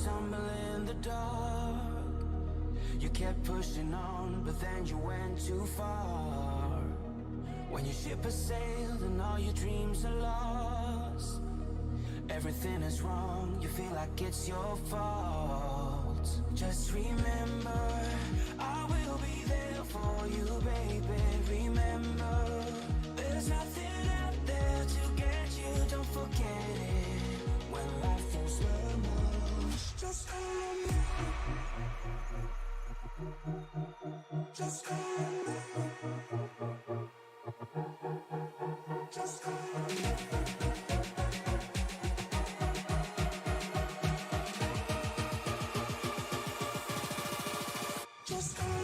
stumble in the dark. You kept pushing on, but then you went too far. When your ship has sailed and all your dreams are lost, everything is wrong, you feel like it's your fault. Just remember, I will be there for you, baby. Remember, there's nothing out there to get you, don't forget it. When life throws lemons, just call me. Just call me. Just call me. Just call me.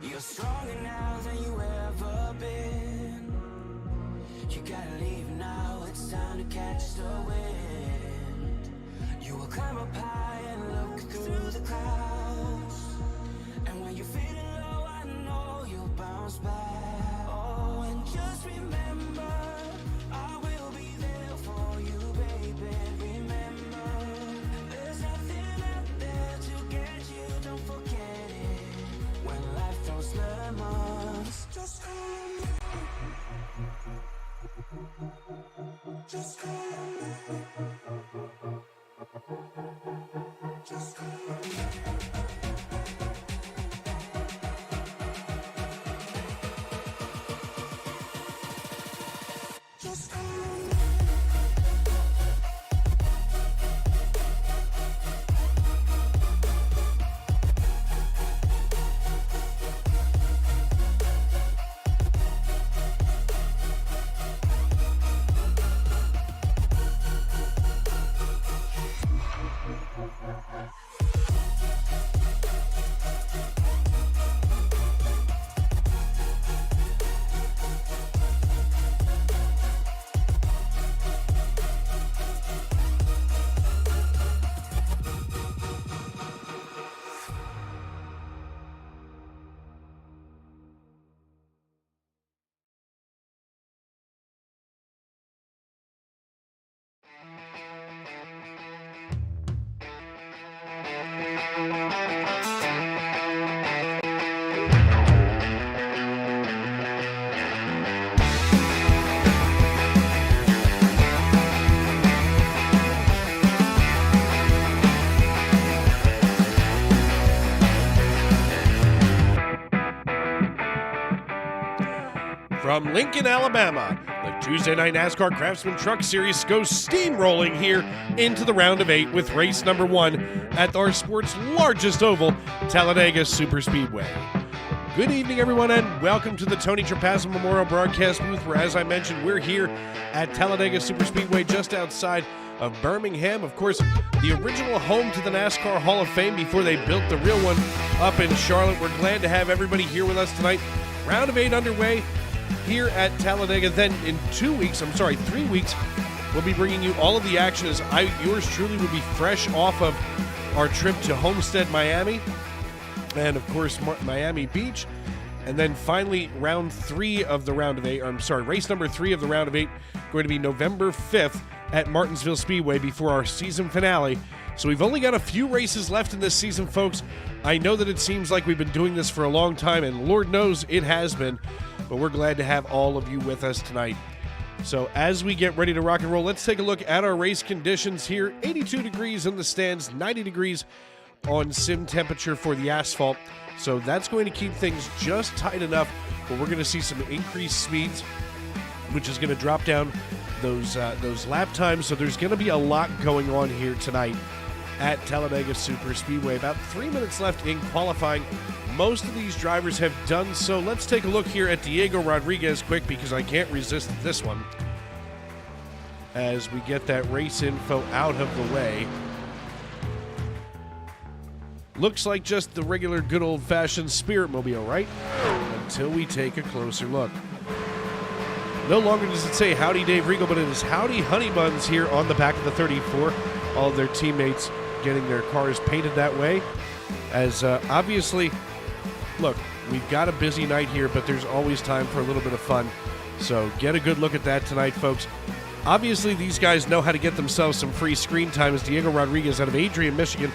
You're stronger now than you ever been. You gotta leave now, it's time to catch the wind. You will climb up high and look through the clouds. And when you're feeling low, I know you'll bounce back. Oh, and just remember, I will be there for you, baby. Remember, there's nothing out there to get you, don't forget it. When life throws lemons, just call me. Just call me. Just call me. Just call me. From Lincoln, Alabama, the Tuesday Night NASCAR Craftsman Truck Series goes steamrolling here into the round of 8 with race number 1 at our sport's largest oval, Talladega Superspeedway. Good evening, everyone, and welcome to the Tony Trapasso Memorial Broadcast Booth, where, as I mentioned, we're here at Talladega Superspeedway just outside of Birmingham. Of course, the original home to the NASCAR Hall of Fame before they built the real one up in Charlotte. We're glad to have everybody here with us tonight. Round of 8 underway here at Talladega. Then in 3 weeks, we'll be bringing you all of the action as yours truly will be fresh off of our trip to Homestead, Miami, and of course Miami Beach. And then finally, race number 3 of the round of 8, going to be November 5th at Martinsville Speedway before our season finale. So we've only got a few races left in this season, folks. I know that it seems like we've been doing this for a long time, and Lord knows it has been, but we're glad to have all of you with us tonight. So as we get ready to rock and roll, let's take a look at our race conditions here. 82 degrees in the stands, 90 degrees on sim temperature for the asphalt. So that's going to keep things just tight enough, but we're going to see some increased speeds, which is going to drop down those lap times. So there's going to be a lot going on here tonight at Talladega Superspeedway. About 3 minutes left in qualifying. Most of these drivers have done so. Let's take a look here at Diego Rodriguez quick, because I can't resist this one, as we get that race info out of the way. Looks like just the regular good old-fashioned Spirit Mobile, right? Until we take a closer look. No longer does it say Howdy Dave Regal, but it is Howdy Honey Buns here on the back of the 34. All of their teammates getting their cars painted that way. As obviously, look, we've got a busy night here, but there's always time for a little bit of fun. So get a good look at that tonight, folks. Obviously, these guys know how to get themselves some free screen time, as Diego Rodriguez out of Adrian, Michigan,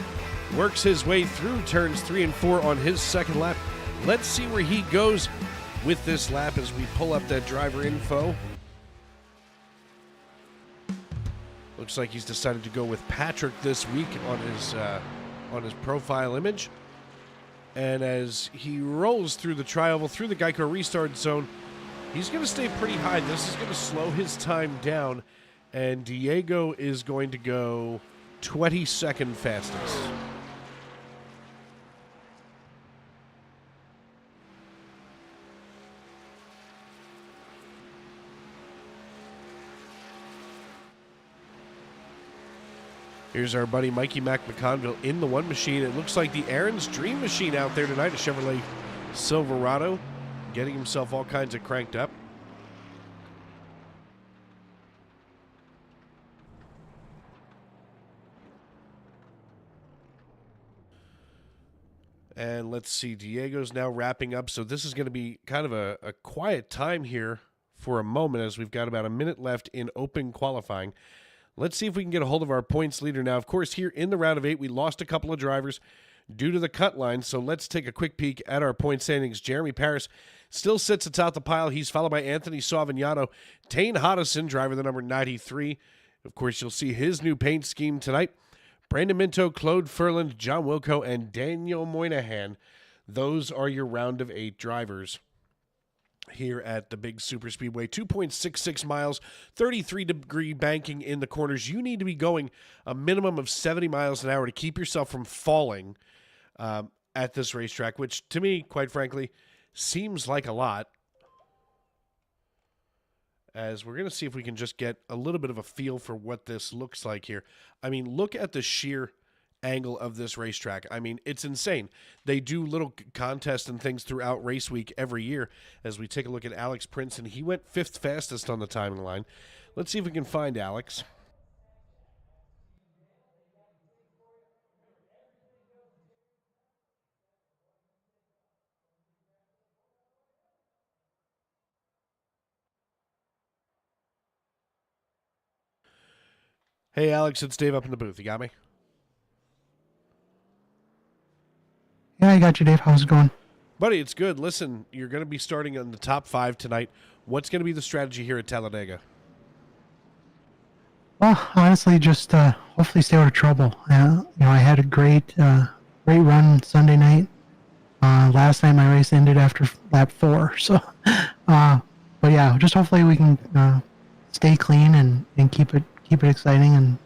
works his way through turns 3 and 4 on his second lap. Let's see where he goes with this lap as we pull up that driver info. Looks like he's decided to go with Patrick this week on his profile image. And as he rolls through the tri-oval, through the Geico restart zone, he's going to stay pretty high. This is going to slow his time down, and Diego is going to go 22nd fastest. Here's our buddy Mikey Mac McConville in the one machine. It looks like the Aaron's Dream Machine out there tonight, a Chevrolet Silverado, getting himself all kinds of cranked up. And let's see, Diego's now wrapping up, so this is going to be kind of a quiet time here for a moment, as we've got about a minute left in open qualifying. Let's see if we can get a hold of our points leader now. Of course, here in the round of 8, we lost a couple of drivers due to the cut line, so let's take a quick peek at our point standings. Jeremy Paris still sits atop the pile. He's followed by Anthony Sauvignano. Tane Hodison, driver the number 93. Of course, you'll see his new paint scheme tonight. Brandon Minto, Claude Furland, John Wilco, and Daniel Moynihan. Those are your round of 8 drivers here at the big super speedway. 2.66 miles, 33-degree banking in the corners. You need to be going a minimum of 70 miles an hour to keep yourself from falling at this racetrack, which to me, quite frankly, seems like a lot. As we're going to see if we can just get a little bit of a feel for what this looks like here. I mean, look at the sheer angle of this racetrack. I mean, it's insane. They do little contests and things throughout race week every year. As we take a look at Alex Princeton, he went 5th fastest on the timing line. Let's see if we can find Alex. Hey, Alex, it's Dave up in the booth. You got me? Yeah, I got you, Dave. How's it going? Buddy, it's good. Listen, you're going to be starting on the top 5 tonight. What's going to be the strategy here at Talladega? Well, honestly, just hopefully stay out of trouble. I had a great run Sunday night. Last night my race ended after lap 4. So, but yeah, just hopefully we can stay clean and keep it exciting and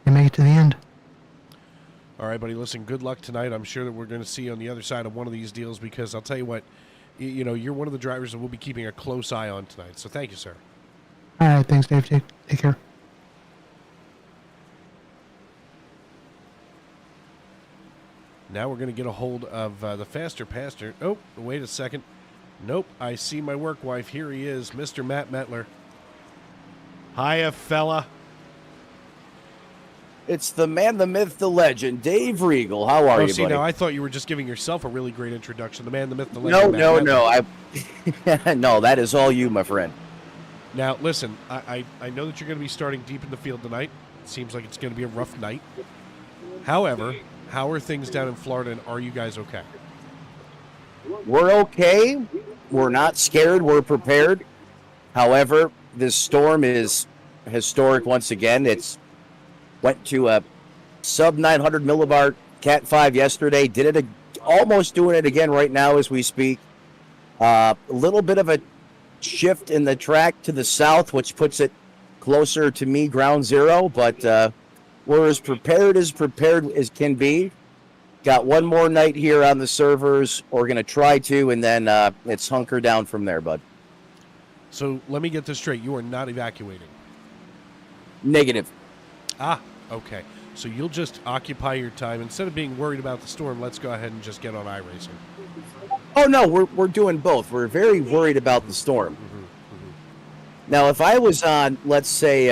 make it to the end. All right, buddy, listen, good luck tonight. I'm sure that we're going to see you on the other side of one of these deals, because I'll tell you what, you're one of the drivers that we'll be keeping a close eye on tonight. So thank you, sir. All right, thanks, Dave. Take care. Now we're going to get a hold of the faster pastor. Oh, wait a second. Nope, I see my work wife. Here he is, Mr. Matt Metler. Hiya, fella. It's the man, the myth, the legend, Dave Regal. How are you, see, buddy? now I thought you were just giving yourself a really great introduction. The man, the myth, the legend. No. No, that is all you, my friend. Now, listen, I know that you're going to be starting deep in the field tonight. It seems like it's going to be a rough night. However, how are things down in Florida, and are you guys okay? We're okay. We're not scared. We're prepared. However, this storm is historic once again. It's went to a sub 900 millibar Cat 5 yesterday. Did it almost doing it again right now as we speak. A little bit of a shift in the track to the south, which puts it closer to me, ground zero. But we're as prepared as can be. Got one more night here on the servers. We're going to try to, and then it's hunker down from there, bud. So let me get this straight. You are not evacuating. Negative. Ah, okay. So you'll just occupy your time. Instead of being worried about the storm, let's go ahead and just get on iRacing. Oh, no, we're doing both. We're very worried about the storm. Now, if I was on, let's say,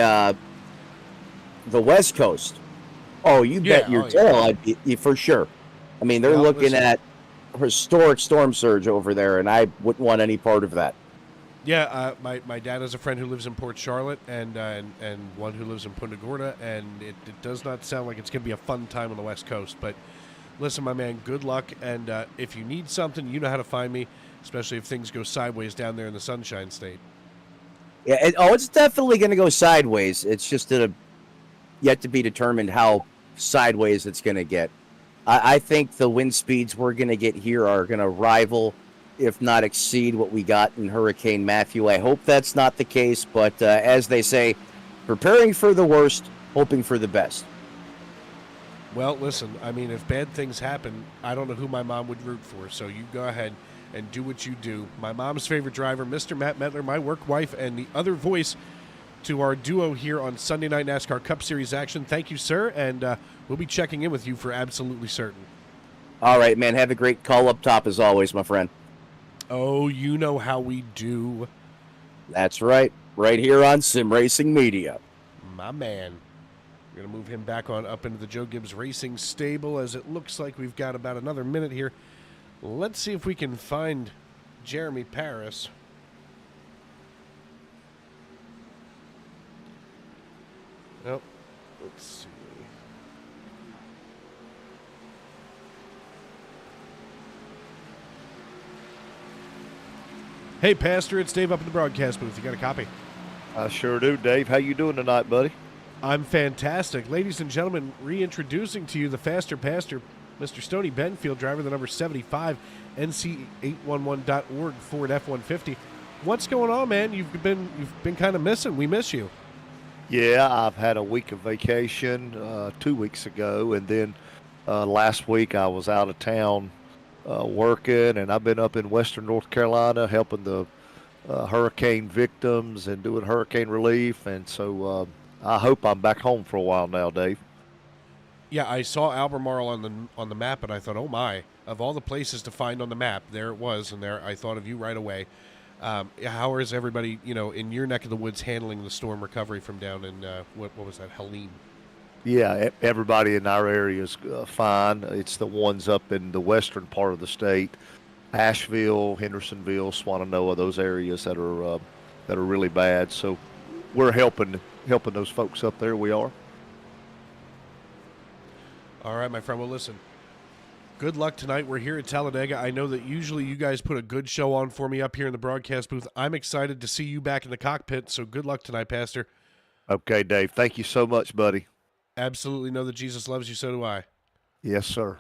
the West Coast, oh, you bet your tail I'd be for sure. I mean, they're looking at historic storm surge over there, and I wouldn't want any part of that. Yeah, my dad has a friend who lives in Port Charlotte and one who lives in Punta Gorda, and it does not sound like it's going to be a fun time on the West Coast. But listen, my man, good luck, and if you need something, you know how to find me, especially if things go sideways down there in the Sunshine State. Yeah, it's definitely going to go sideways. It's just yet to be determined how sideways it's going to get. I think the wind speeds we're going to get here are going to rival, if not exceed, what we got in Hurricane Matthew. I hope that's not the case, but as they say, preparing for the worst, hoping for the best. Well, listen, I mean, if bad things happen, I don't know who my mom would root for, so you go ahead and do what you do. My mom's favorite driver, Mr. Matt Metler, my work wife, and the other voice to our duo here on Sunday Night NASCAR Cup Series action. Thank you, sir, and we'll be checking in with you for absolutely certain. All right, man. Have a great call up top as always, my friend. Oh, you know how we do. That's right. Right here on Sim Racing Media. My man. We're going to move him back on up into the Joe Gibbs Racing stable as it looks like we've got about another minute here. Let's see if we can find Jeremy Paris. Nope. Let's see. Hey, Pastor, it's Dave up in the broadcast booth. You got a copy? I sure do, Dave. How you doing tonight, buddy? I'm fantastic. Ladies and gentlemen, reintroducing to you the Faster Pastor, Mr. Stoney Benfield, driver the number 75, NC811.org Ford F-150. What's going on, man? You've been kind of missing. We miss you. Yeah, I've had a week of vacation 2 weeks ago, and then last week I was out of town working, and I've been up in western North Carolina helping the hurricane victims and doing hurricane relief, and so I hope I'm back home for a while now, Dave. Yeah, I saw Albemarle on the map, and I thought, oh my, of all the places to find on the map, there it was, and there I thought of you right away. How is everybody, in your neck of the woods handling the storm recovery from down in, what was that, Helene? Yeah, everybody in our area is fine. It's the ones up in the western part of the state, Asheville, Hendersonville, Swannanoa, those areas that are really bad. So we're helping those folks up there. We are. All right, my friend. Well, listen, good luck tonight. We're here at Talladega. I know that usually you guys put a good show on for me up here in the broadcast booth. I'm excited to see you back in the cockpit, so good luck tonight, Pastor. Okay, Dave. Thank you so much, buddy. Absolutely know that Jesus loves you, so do I. Yes, sir.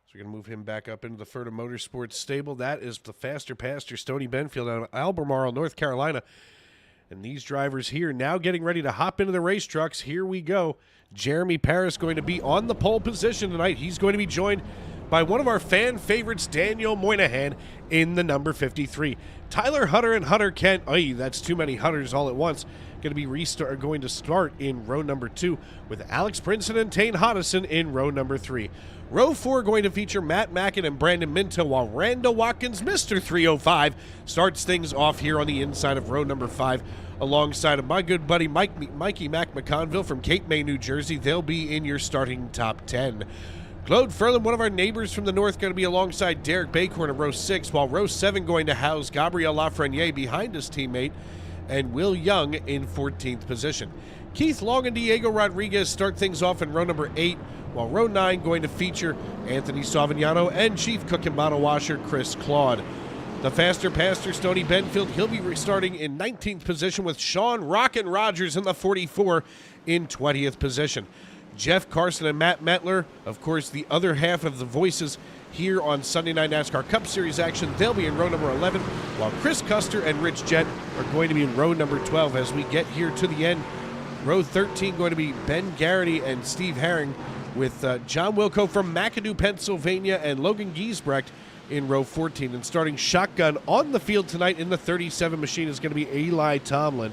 So we're going to move him back up into the Furta Motorsports stable. That is the Faster Pastor, Stoney Benfield out of Albemarle, North Carolina. And these drivers here now getting ready to hop into the race trucks. Here we go. Jeremy Paris going to be on the pole position tonight. He's going to be joined by one of our fan favorites, Daniel Moynihan, in the number 53. Tyler Hutter and Hunter Kent. Oh, that's too many Hutters all at once. Going to start in row number 2 with Alex Brinson and Tane Hodison in row number 3. Row 4 going to feature Matt Mackin and Brandon Minto, while Randall Watkins, Mr. 305, starts things off here on the inside of row number 5 alongside of my good buddy Mikey Mac McConville from Cape May, New Jersey. They'll be in your starting top 10. Claude Furlan, one of our neighbors from the north, going to be alongside Derek Bacorn in row 6, while row 7 going to house Gabriel Lafreniere behind his teammate, and Will Young in 14th position. Keith Long and Diego Rodriguez start things off in row number 8, while row 9 going to feature Anthony Savignano and Chief Cook and Bottle Washer Chris Claude. The Faster Pastor, Stoney Benfield, he'll be restarting in 19th position with Sean Rockin' Rogers in the 44 in 20th position. Jeff Carson and Matt Metler, of course, the other half of the voices here on Sunday Night NASCAR Cup Series action. They'll be in row number 11, while Chris Custer and Rich Jett are going to be in row number 12 as we get here to the end Row 13 going to be Ben Garrity and Steve Herring, with John Wilco from McAdoo, Pennsylvania, and Logan Giesbrecht in row 14. And starting shotgun on the field tonight in the 37 machine is going to be Eli Tomlin.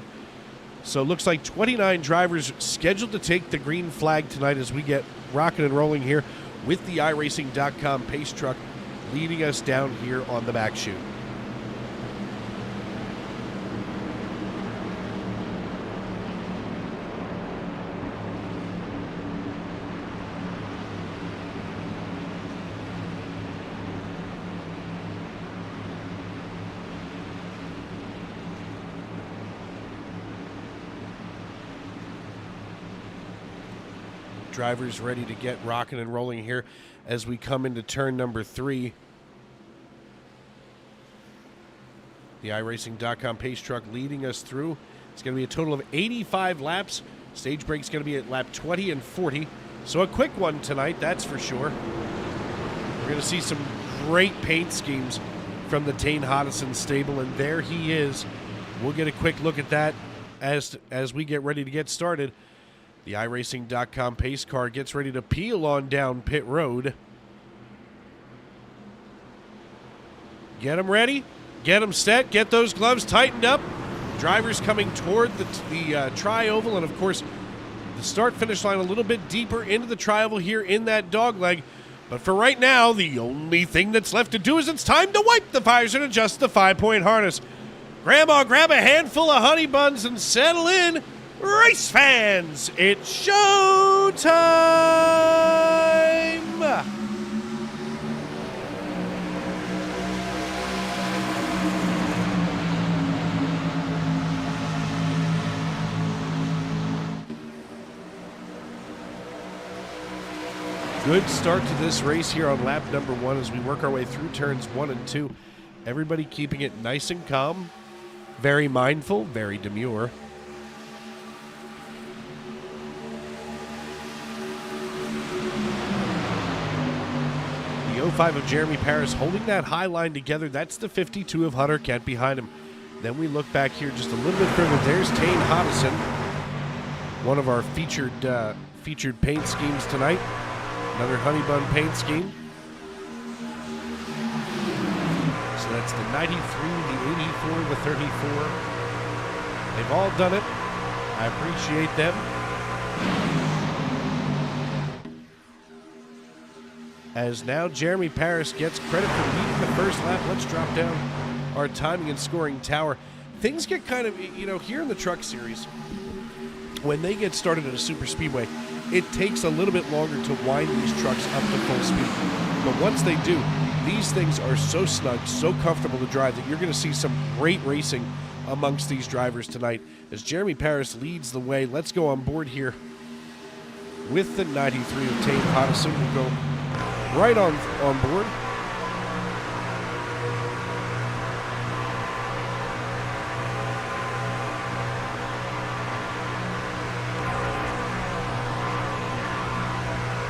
So it looks like 29 drivers scheduled to take the green flag tonight as we get rocking and rolling here with the iRacing.com pace truck leading us down here on the back chute. Drivers ready to get rocking and rolling here as we come into turn number 3. The iRacing.com pace truck leading us through. It's going to be a total of 85 laps. Stage break's going to be at lap 20 and 40. So a quick one tonight, that's for sure. We're going to see some great paint schemes from the Tane Hodison stable, and there he is. We'll get a quick look at that as we get ready to get started. The iRacing.com pace car gets ready to peel on down pit road. Get them ready, get them set, get those gloves tightened up. Drivers coming toward the tri-oval, and of course the start-finish line a little bit deeper into the tri-oval here in that dogleg. But for right now, the only thing that's left to do is it's time to wipe the fires and adjust the 5-point harness. Grandma, grab a handful of honey buns and settle in. Race fans, it's show time! Good start to this race here on lap number 1 as we work our way through turns 1 and 2. Everybody keeping it nice and calm, very mindful, very demure. The 05 of Jeremy Paris holding that high line together. That's the 52 of Hunter Kent behind him. Then we look back here just a little bit further. There's Tane Hodison, one of our featured paint schemes tonight. Another honey bun paint scheme. So that's the 93, the 84, the 34. They've all done it. I appreciate them. As now Jeremy Paris gets credit for leading the first lap. Let's drop down our timing and scoring tower. Things get kind of, here in the Truck Series, when they get started at a super speedway, it takes a little bit longer to wind these trucks up to full speed. But once they do, these things are so snug, so comfortable to drive that you're going to see some great racing amongst these drivers tonight. As Jeremy Paris leads the way, let's go on board here with the 93 of Tane Hodison. We'll go right on board.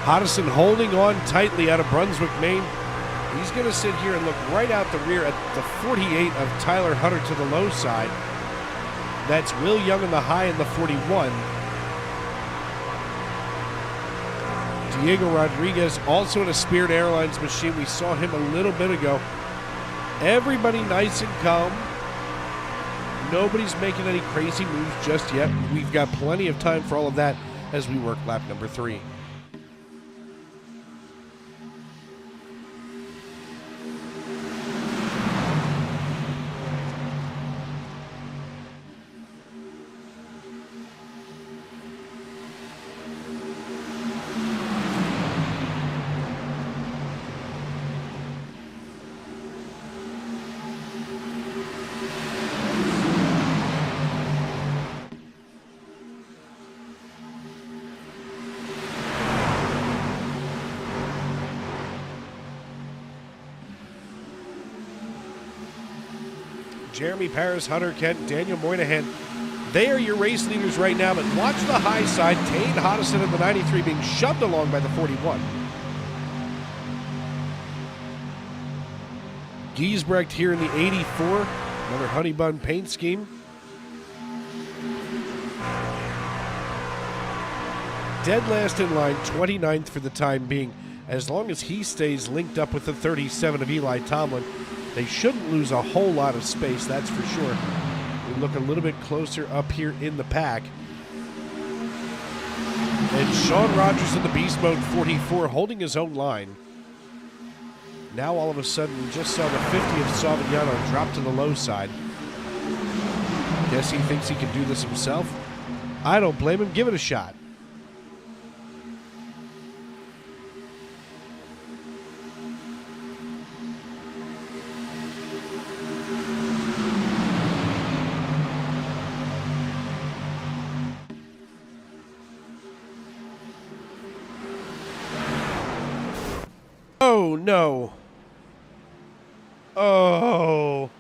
Hodison holding on tightly out of Brunswick, Maine. He's going to sit here and look right out the rear at the 48 of Tyler Hunter to the low side. That's Will Young in the high in the 41. Diego Rodriguez also in a Spirit Airlines machine. We saw him a little bit ago. Everybody nice and calm. Nobody's making any crazy moves just yet. We've got plenty of time for all of that as we work lap number 3. Jeremy Paris, Hunter Kent, Daniel Moynihan. They are your race leaders right now, but watch the high side. Tane Hodison in the 93 being shoved along by the 41. Giesbrecht here in the 84. Another honey bun paint scheme. dead last in line, 29th for the time being. As long as he stays linked up with the 37 of Eli Tomlin, they shouldn't lose a whole lot of space, that's for sure. We look a little bit closer up here in the pack. And Sean Rogers in the Beast Mode 44 holding his own line. Now all of a sudden we just saw the 50 of Savignano drop to the low side. Guess he thinks he can do this himself. I don't blame him. Give it a shot. Oh, no. Oh.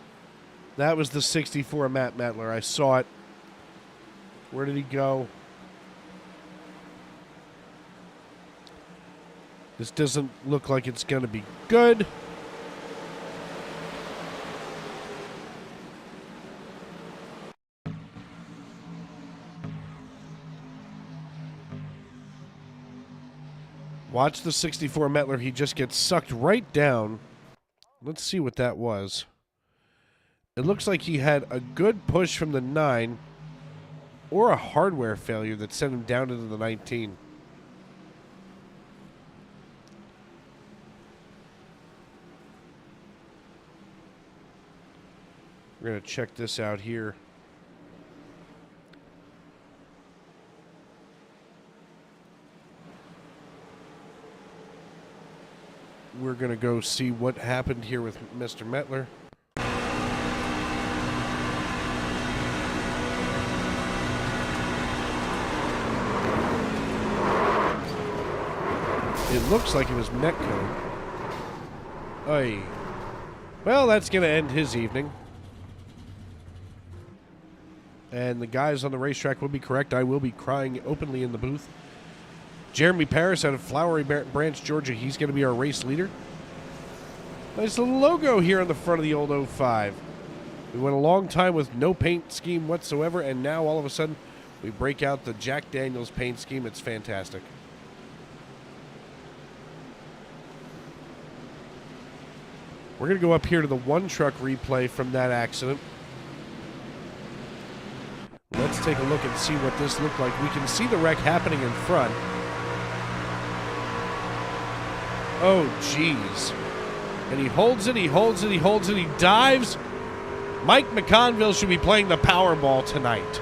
That was the 64 Matt Mettler. I saw it. Where did he go? This doesn't look like it's going to be good. Watch the 64 Mettler. He just gets sucked right down. Let's see what that was. It looks like he had a good push from the 9 or a hardware failure that sent him down into the 19. We're going to check this out here. We're going to go see what happened here with Mr. Mettler. It looks like it was Metco. Oy. Well, that's going to end his evening. And the guys on the racetrack will be correct. I will be crying openly in the booth. Jeremy Paris out of Flowery Branch, Georgia. He's going to be our race leader. Nice little logo here on the front of the old 05. We went a long time with no paint scheme whatsoever, and now all of a sudden we break out the Jack Daniels paint scheme. It's fantastic. We're going to go up here to the one truck replay from that accident. Let's take a look and see what this looked like. We can see the wreck happening in front. Oh, jeez. And he holds it, he holds it, he holds it, he dives. Mike McConville should be playing the Powerball tonight.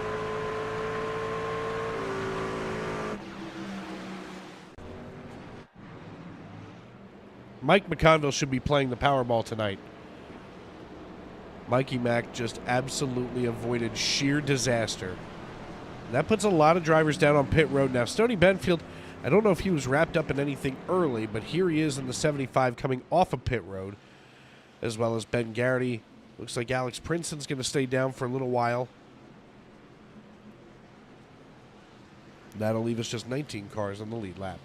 Mike McConville should be playing the Powerball tonight. Mikey Mack just absolutely avoided sheer disaster. That puts a lot of drivers down on pit road. Now, Stoney Benfield, I don't know if he was wrapped up in anything early, but here he is in the 75 coming off of pit road, as well as Ben Garrity. Looks like Alex Prinson's going to stay down for a little while. That'll leave us just 19 cars on the lead lap.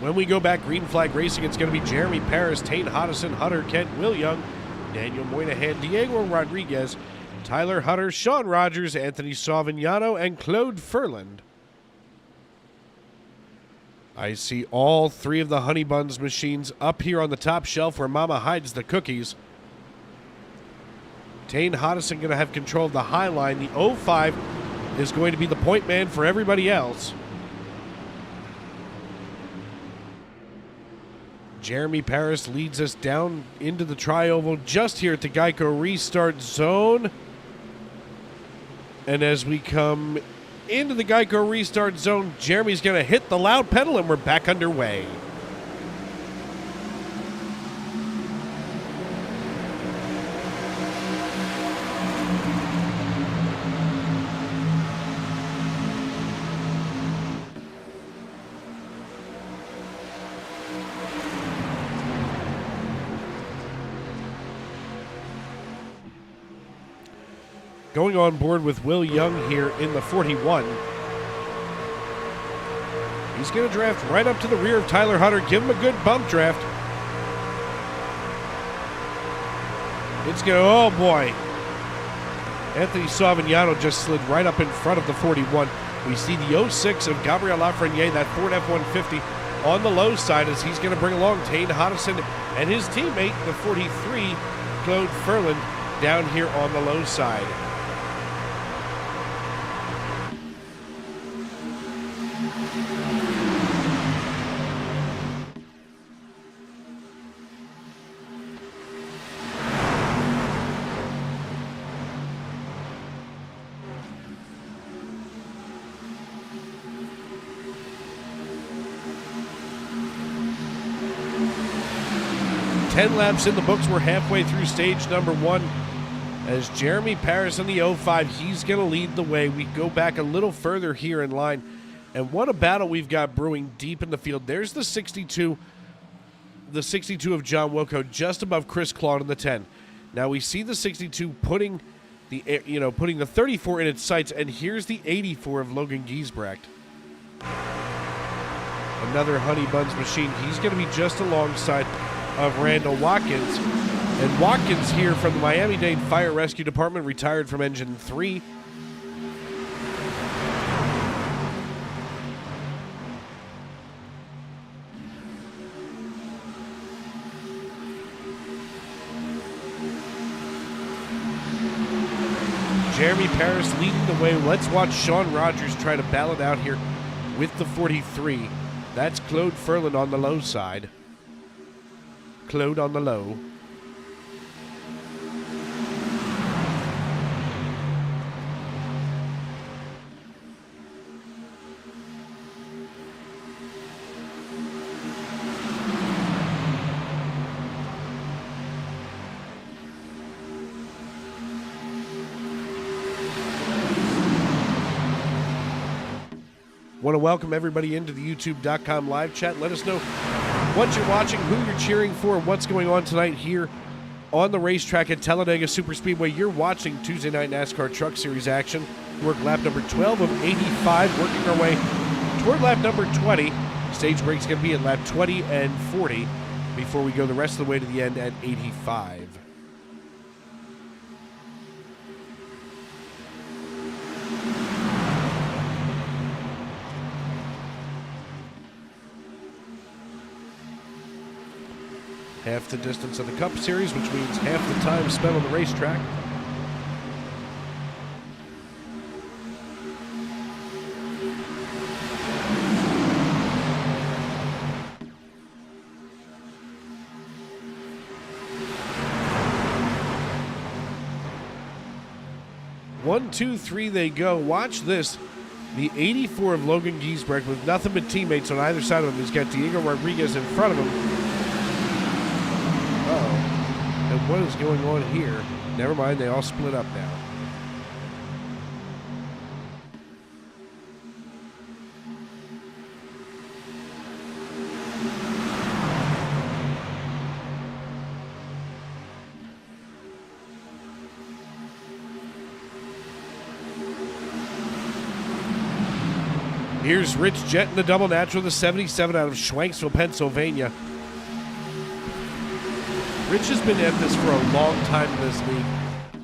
When we go back, green flag racing, it's going to be Jeremy Paris, Tane Hodison, Hunter Kent, Will Young, Daniel Moynihan, Diego Rodriguez, Tyler Hutter, Sean Rogers, Anthony Savignano, and Claude Furland. I see all three of the Honey Buns machines up here on the top shelf where Mama hides the cookies. Tane Hodison going to have control of the high line. The 05 is going to be the point man for everybody else. Jeremy Paris leads us down into the tri-oval just here at the Geico restart zone. And as we come into the Geico restart zone, Jeremy's going to hit the loud pedal and we're back underway. Going on board with Will Young here in the 41. He's going to draft right up to the rear of Tyler Hutter. Give him a good bump draft. It's going to, oh boy. Anthony Savignano just slid right up in front of the 41. We see the 06 of Gabriel Lafreniere, that Ford F-150, on the low side as he's going to bring along Tane Hodison and his teammate, the 43, Claude Furland, down here on the low side. Ten laps in the books. We're halfway through stage number one. As Jeremy Paris in the 05, he's going to lead the way. We go back a little further here in line. And what a battle we've got brewing deep in the field. There's the 62 of John Wilco just above Chris Claude in the 10. Now we see the 62 putting the 34 in its sights, and here's the 84 of Logan Giesbrecht. Another Honey Buns machine. He's going to be just alongside of Randall Watkins. And Watkins here from the Miami-Dade Fire Rescue Department, retired from Engine 3. Jeremy Paris leading the way. Let's watch Sean Rogers try to battle it out here with the 43. That's Claude Furland on the low side. Claude on the low. Want to welcome everybody into the YouTube.com live chat. Let us know what you're watching, who you're cheering for, what's going on tonight here on the racetrack at Talladega Superspeedway. You're watching Tuesday Night NASCAR Truck Series action. Work lap number 12 of 85, working our way toward lap number 20. Stage break's going to be at lap 20 and 40 before we go the rest of the way to the end at 85. Half the distance of the Cup Series, which means half the time spent on the racetrack. One, two, three, they go. Watch this. The 84 of Logan Giesbrecht with nothing but teammates on either side of him. He's got Diego Rodriguez in front of him. And what is going on here? Never mind, they all split up now. Here's Rich Jett in the double natural, the 77 out of Schwanksville, Pennsylvania. Rich has been at this for a long time in this league.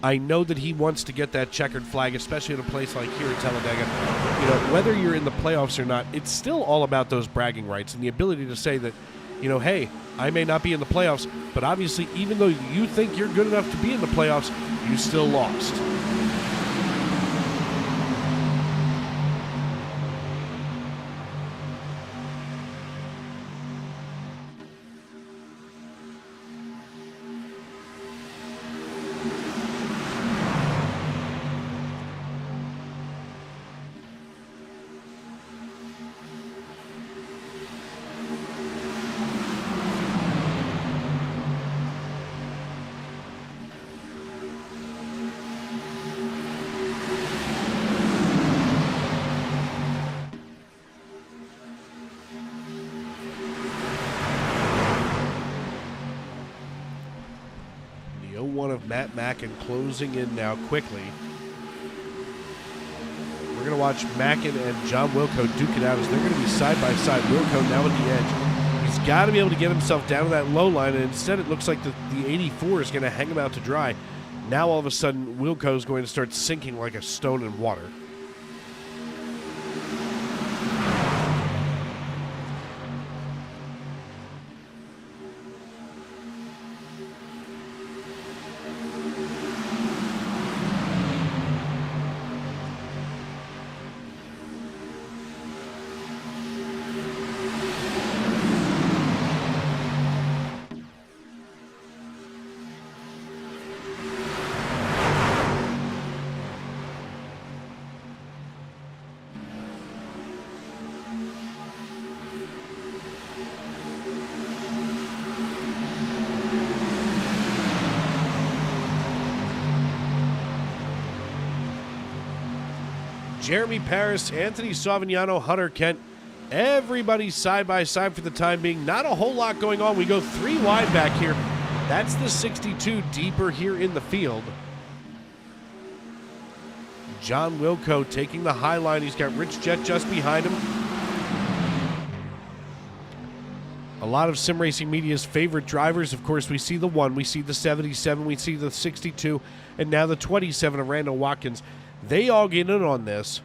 I know that he wants to get that checkered flag, especially at a place like here at Talladega. You know, whether you're in the playoffs or not, it's still all about those bragging rights and the ability to say that, you know, hey, I may not be in the playoffs, but obviously even though you think you're good enough to be in the playoffs, you still lost. Of Matt Mackin closing in now quickly. We're going to watch Mackin and John Wilco duke it out as they're going to be side by side. Wilco now at the edge. He's got to be able to get himself down to that low line, and instead it looks like the 84 is going to hang him out to dry. Now all of a sudden Wilco is going to start sinking like a stone in water. Jeremy Paris, Anthony Savignano, Hunter Kent, everybody side by side for the time being. Not a whole lot going on. We go 3 wide back here. That's the 62 deeper here in the field. John Wilco taking the high line. He's got Rich Jett just behind him. A lot of sim racing media's favorite drivers. Of course, we see the 1, we see the 77, we see the 62, and now the 27 of Randall Watkins. They all get in on this.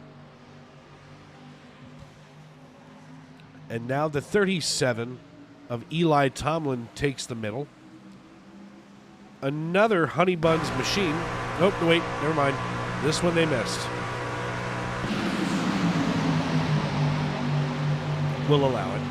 And now the 37 of Eli Tomlin takes the middle. Another Honey Buns machine. Oh, wait, never mind. This one they missed. We'll allow it.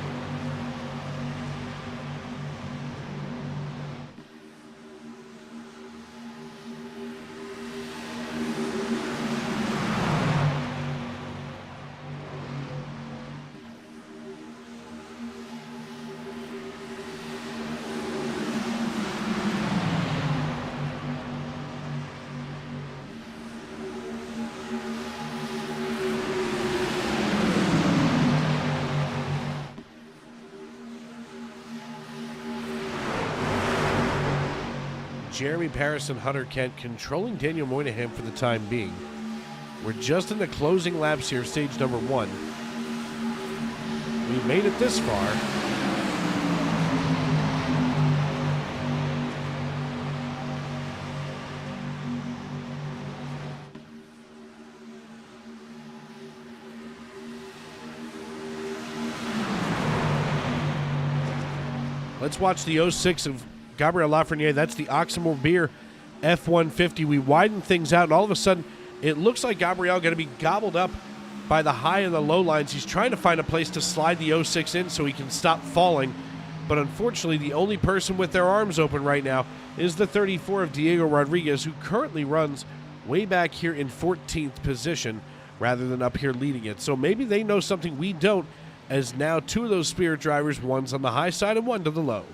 Jeremy Paris and Hunter Kent controlling Daniel Moynihan for the time being. We're just in the closing laps here, stage number 1. We made it this far. Let's watch the 06 of Gabriel Lafreniere. That's the Oxmoor Beer F-150. We widen things out, and all of a sudden, it looks like Gabriel going to be gobbled up by the high and the low lines. He's trying to find a place to slide the 06 in so he can stop falling. But unfortunately, the only person with their arms open right now is the 34 of Diego Rodriguez, who currently runs way back here in 14th position rather than up here leading it. So maybe they know something we don't, as now 2 of those Spirit drivers, one's on the high side and one to the low.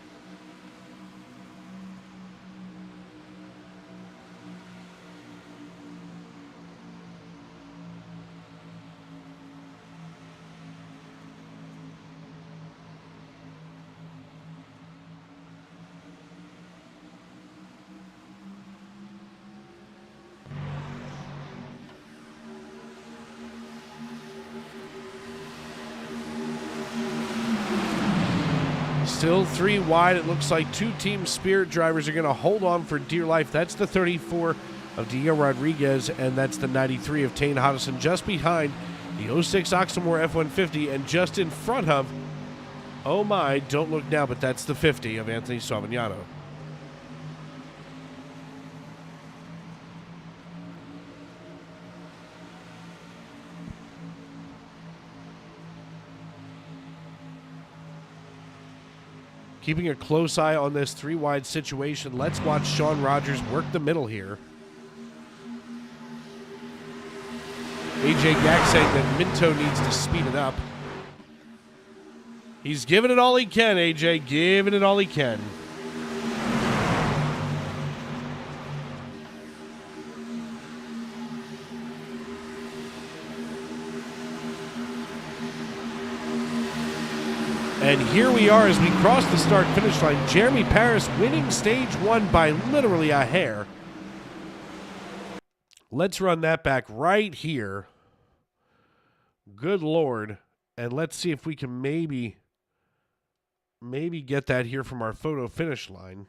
Still 3 wide. It looks like 2 Team Spirit drivers are going to hold on for dear life. That's the 34 of Diego Rodriguez, and that's the 93 of Tane Hodgson, just behind the 06 Oxmoor F-150, and just in front of, oh my, don't look now, but that's the 50 of Anthony Savignano. Keeping a close eye on this 3 wide situation. Let's watch Sean Rogers work the middle here. AJ Gack saying that Minto needs to speed it up. He's giving it all he can, AJ. Giving it all he can. And here we are as we cross the start-finish line. Jeremy Paris winning stage 1 by literally a hair. Let's run that back right here. Good Lord. And let's see if we can maybe get that here from our photo finish line.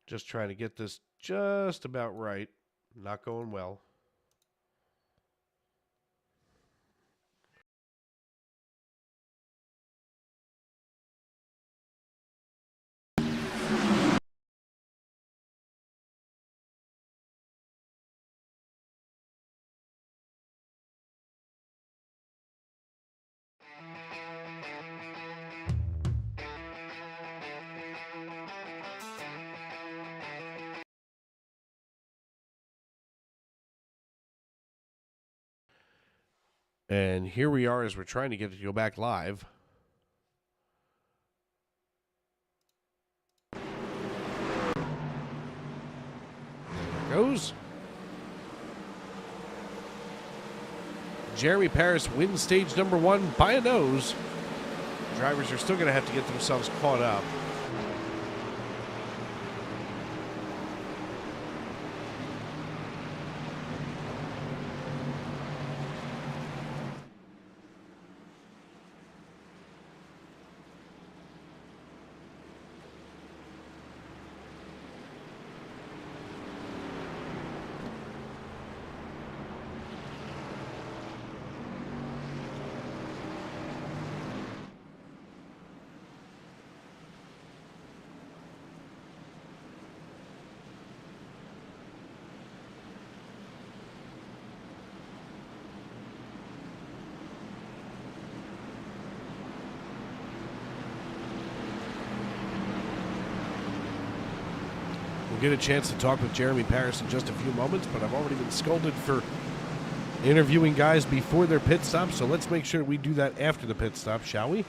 Just trying to get this just about right. Not going well. And here we are as we're trying to get it to go back live. There it goes. Jeremy Paris wins stage number 1 by a nose. Drivers are still going to have to get themselves caught up. We'll get a chance to talk with Jeremy Paris in just a few moments, but I've already been scolded for interviewing guys before their pit stop, so let's make sure we do that after the pit stop, shall we?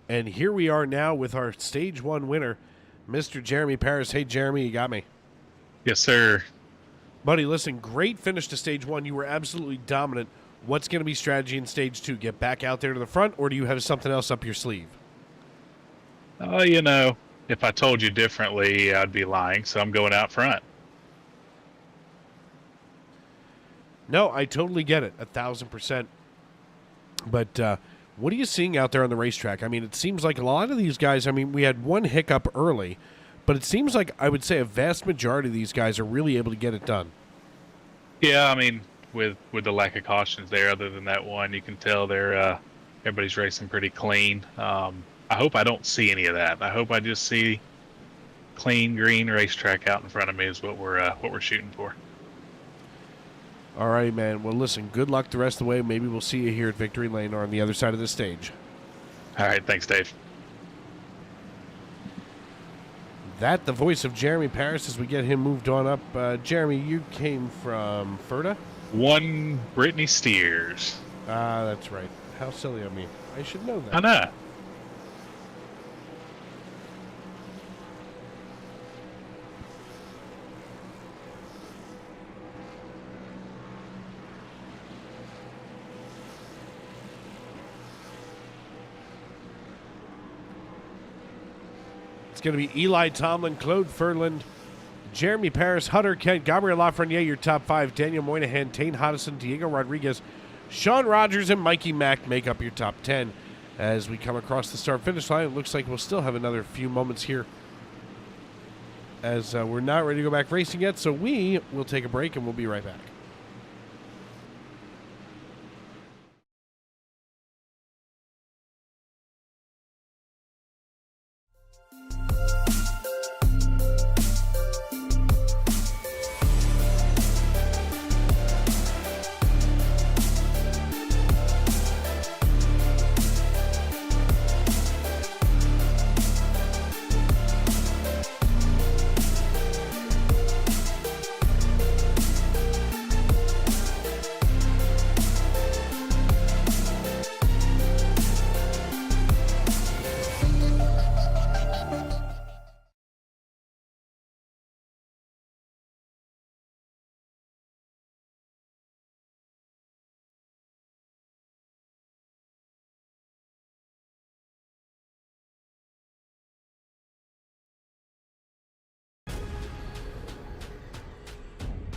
And here we are now with our Stage 1 winner, Mr. Jeremy Paris. Hey, Jeremy, you got me. Yes, sir. Buddy, listen, great finish to Stage 1. You were absolutely dominant. What's going to be strategy in Stage 2? Get back out there to the front, or do you have something else up your sleeve? Oh, you know, if I told you differently, I'd be lying, so I'm going out front. No, I totally get it, 1,000%. But what are you seeing out there on the racetrack? I mean, it seems like a lot of these guys, I mean, we had one hiccup early, but it seems like I would say a vast majority of these guys are really able to get it done. Yeah, I mean, with the lack of cautions there, other than that one, you can tell they're everybody's racing pretty clean. I hope I don't see any of that. I hope I just see clean green racetrack out in front of me is what we're shooting for. All right, man. Well, listen, good luck the rest of the way. Maybe we'll see you here at Victory Lane or on the other side of the stage. All right, thanks, Dave. That, the voice of Jeremy Paris as we get him moved on up. Jeremy, you came from Ferda? One Brittany Steers. Ah, that's right. How silly of me. I should know that. I know. It's going to be Eli Tomlin, Claude Furland, Jeremy Paris, Hunter Kent, Gabriel Lafreniere, your top 5. Daniel Moynihan, Tane Hodgson, Diego Rodriguez, Sean Rogers, and Mikey Mack make up your top 10. As we come across the start-finish line, it looks like we'll still have another few moments here, as we're not ready to go back racing yet, so we will take a break and we'll be right back.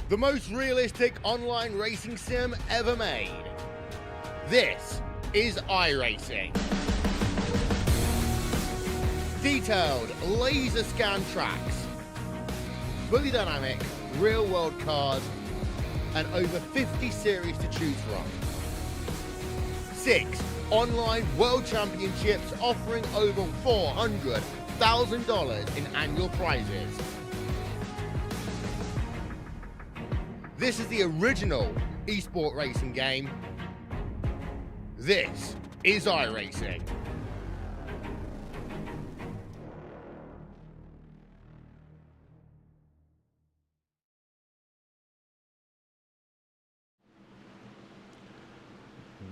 The most realistic online racing sim ever made. This is iRacing. Detailed laser scan tracks, fully dynamic, real world cars, and over 50 series to choose from. 6 online world championships offering over $400,000 in annual prizes. This is the original esport racing game. This is iRacing.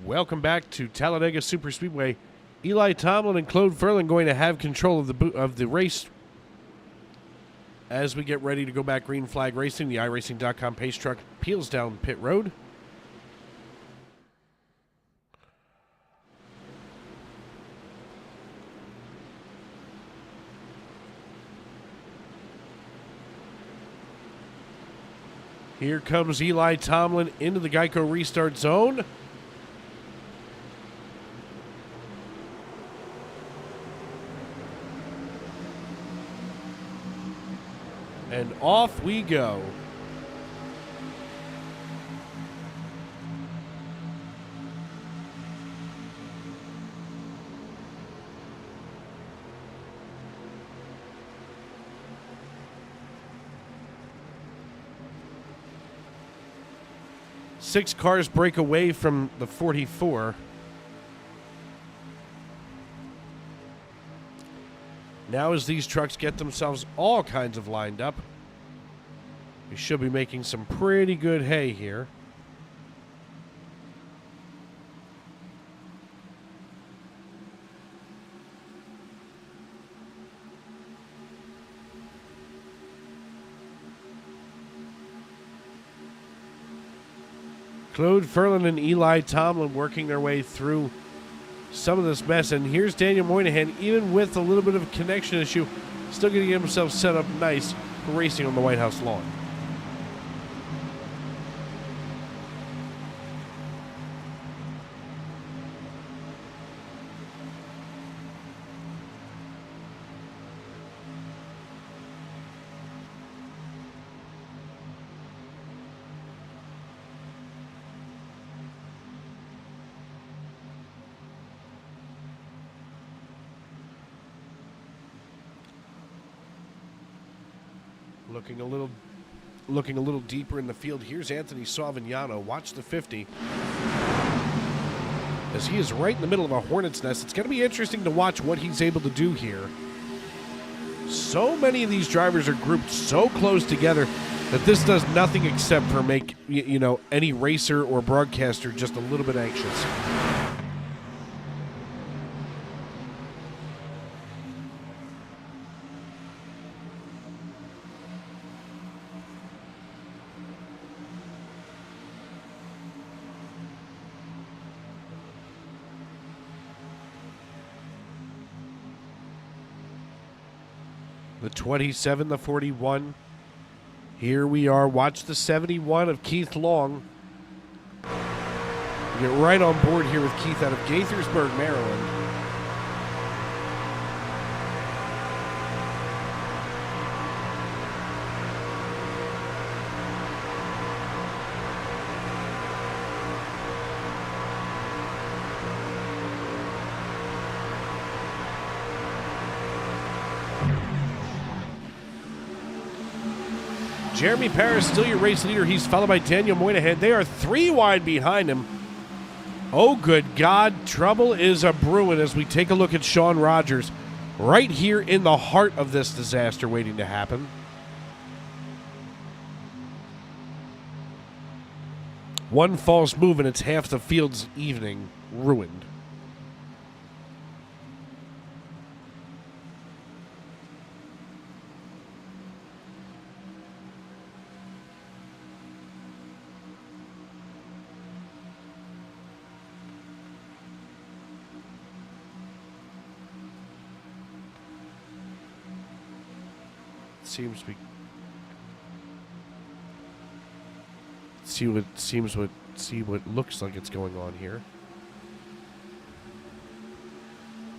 Welcome back to Talladega Superspeedway. Eli Tomlin and Claude Furlan going to have control of the race as we get ready to go back green flag racing. The iRacing.com pace truck peels down pit road. Here comes Eli Tomlin into the Geico restart zone. And off we go. Six cars break away from the 44. Now as these trucks get themselves all kinds of lined up, we should be making some pretty good hay here. Claude Furlan and Eli Tomlin working their way through some of this mess, and here's Daniel Moynihan, even with a little bit of a connection issue, still going to get himself set up nice for racing on the White House lawn. Looking a little deeper in the field. Here's Anthony Savignano. Watch the 50. As he is right in the middle of a hornet's nest. It's going to be interesting to watch what he's able to do here. So many of these drivers are grouped so close together that this does nothing except for make, you know, any racer or broadcaster just a little bit anxious. The 27, the 41. Here we are. Watch the 71 of Keith Long. We get right on board here with Keith out of Gaithersburg, Maryland. Jeremy Paris, still your race leader. He's followed by Daniel Moynihan. They are 3 wide behind him. Oh, good God. Trouble is a brewing as we take a look at Sean Rogers right here in the heart of this disaster waiting to happen. One false move and it's half the field's evening ruined. Seems to be see what looks like it's going on here.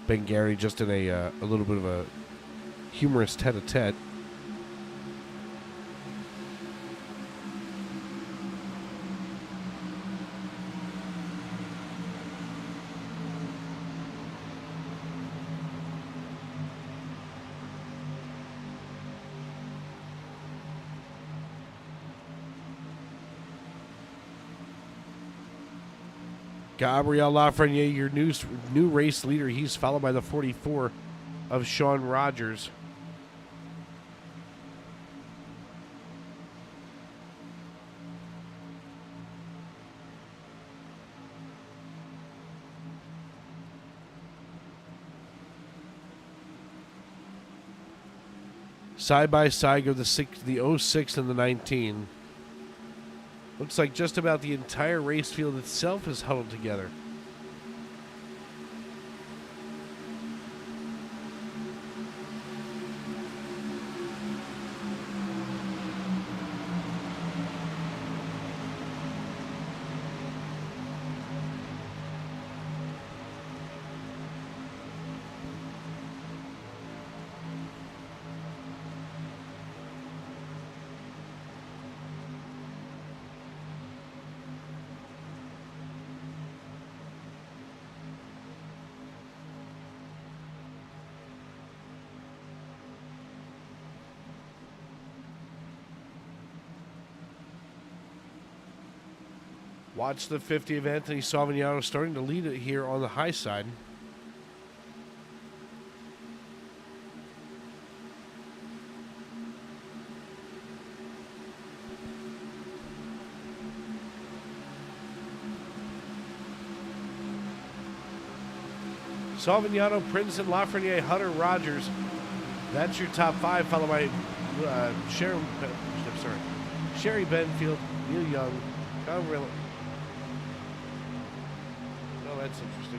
Ben Gary just in a little bit of a humorous tete-a-tete. Gabriel Lafreniere, your new race leader. He's followed by the 44 of Sean Rogers. Side by side go the 06 and the 19. Looks like just about the entire race field itself is huddled together. Watch the 50 of Anthony Savignano starting to lead it here on the high side. Savignano, Princeton, Lafreniere, Hutter, Rogers. That's your top 5, followed by Sherry Benfield, Neil Young, Conrad. Oh, that's interesting.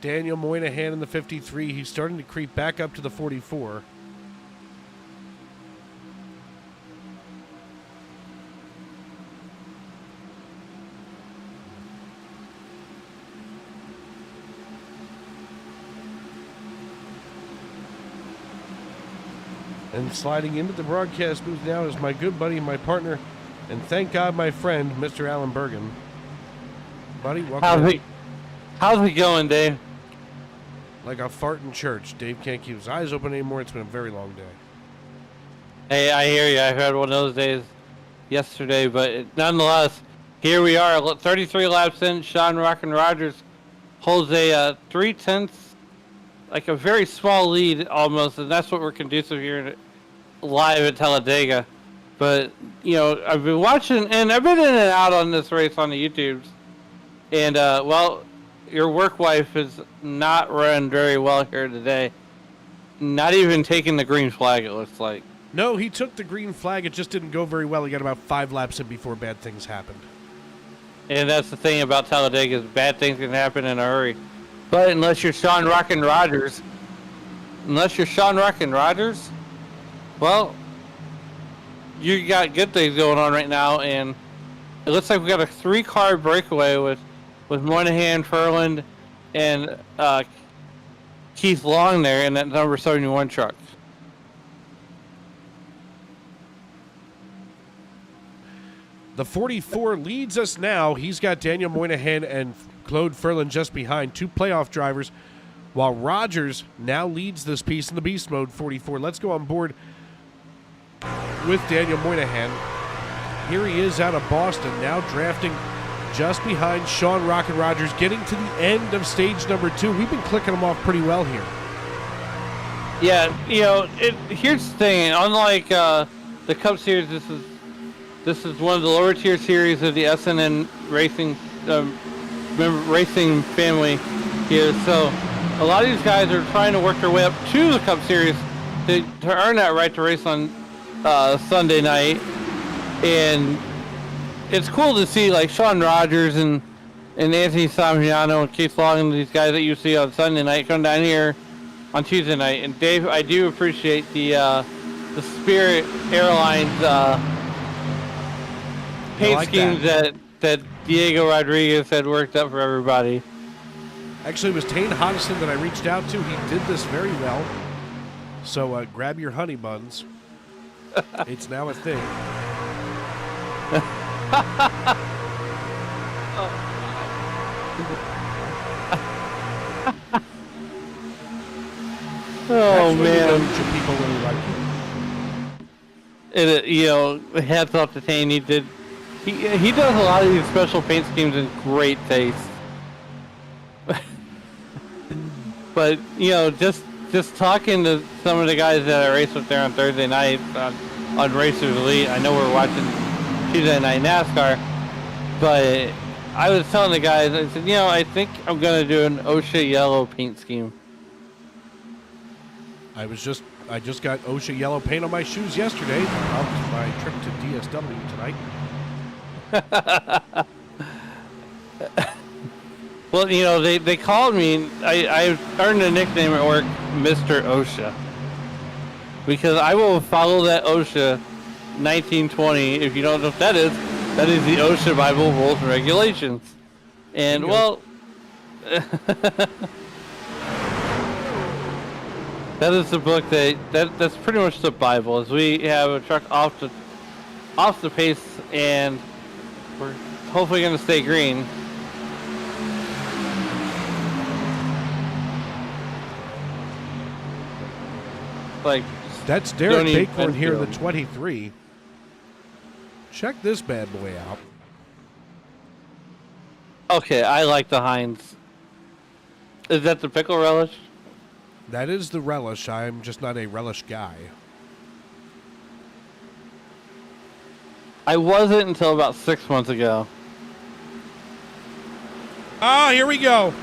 Daniel Moynihan in the 53. He's starting to creep back up to the 44. And sliding into the broadcast booth now is my good buddy, my partner, and thank God my friend, Mr. Alan Bergen. Buddy, welcome. How's it going, Dave? Like a fart in church. Dave can't keep his eyes open anymore. It's been a very long day. Hey, I hear you. I heard one of those days yesterday, but nonetheless, here we are, 33 laps in. Sean Rockin' Rogers holds a 3/10, like a very small lead almost, and that's what we're conducive here live at Talladega But I've been watching, and I've been in and out on this race on the YouTubes. And well, your work wife has not run very well here today. Not even taking the green flag, it looks like. No, he took the green flag. It just didn't go very well. He got about 5 laps in before bad things happened. And that's the thing about Talladega, is bad things can happen in a hurry. But unless you're Sean Rockin' Rogers, well, you got good things going on right now, and it looks like we got a 3-car breakaway with Moynihan, Furland, and Keith Long there in that number 71 truck. The 44 leads us now. He's got Daniel Moynihan and Claude Furlan just behind, 2 playoff drivers, while Rogers now leads this piece in the beast mode 44. Let's go on board with Daniel Moynihan. Here he is out of Boston, now drafting just behind Sean Rockin' Rogers, getting to the end of stage number 2. We've been clicking him off pretty well here. Yeah, here's the thing. Unlike the Cup Series, this is one of the lower tier series of the SNN Racing racing family here. So a lot of these guys are trying to work their way up to the Cup Series to earn that right to race on Sunday night. And it's cool to see like Sean Rogers and Anthony Samiano and Keith Long and these guys that you see on Sunday night come down here on Tuesday night. And Dave, I do appreciate the Spirit Airlines paint like schemes that Diego Rodriguez had worked up for everybody. Actually, it was Tane Hodgson that I reached out to. He did this very well. So grab your honey buns. It's now a thing. Oh man! People really like It, hats off to Tane. He does a lot of these special paint schemes in great taste. But just talking to some of the guys that I raced with there on Thursday night on Racers Elite. I know we're watching Tuesday Night NASCAR, but I was telling the guys, I said, I think I'm gonna do an OSHA yellow paint scheme. I just got OSHA yellow paint on my shoes yesterday on my trip to DSW tonight. Well, they called me. I earned a nickname at work, Mr. OSHA, because I will follow that OSHA 1920. If you don't know what that is the OSHA Bible Rules and Regulations. And well, that is the book that's pretty much the Bible. As we have a truck off the pace, and we're hopefully going to stay green. Like, that's Derek Bacorn here in the 23. Check this bad boy out. Okay, I like the Heinz. Is that the pickle relish? That is the relish. I'm just not a relish guy. I wasn't until about 6 months ago. Ah, here we go.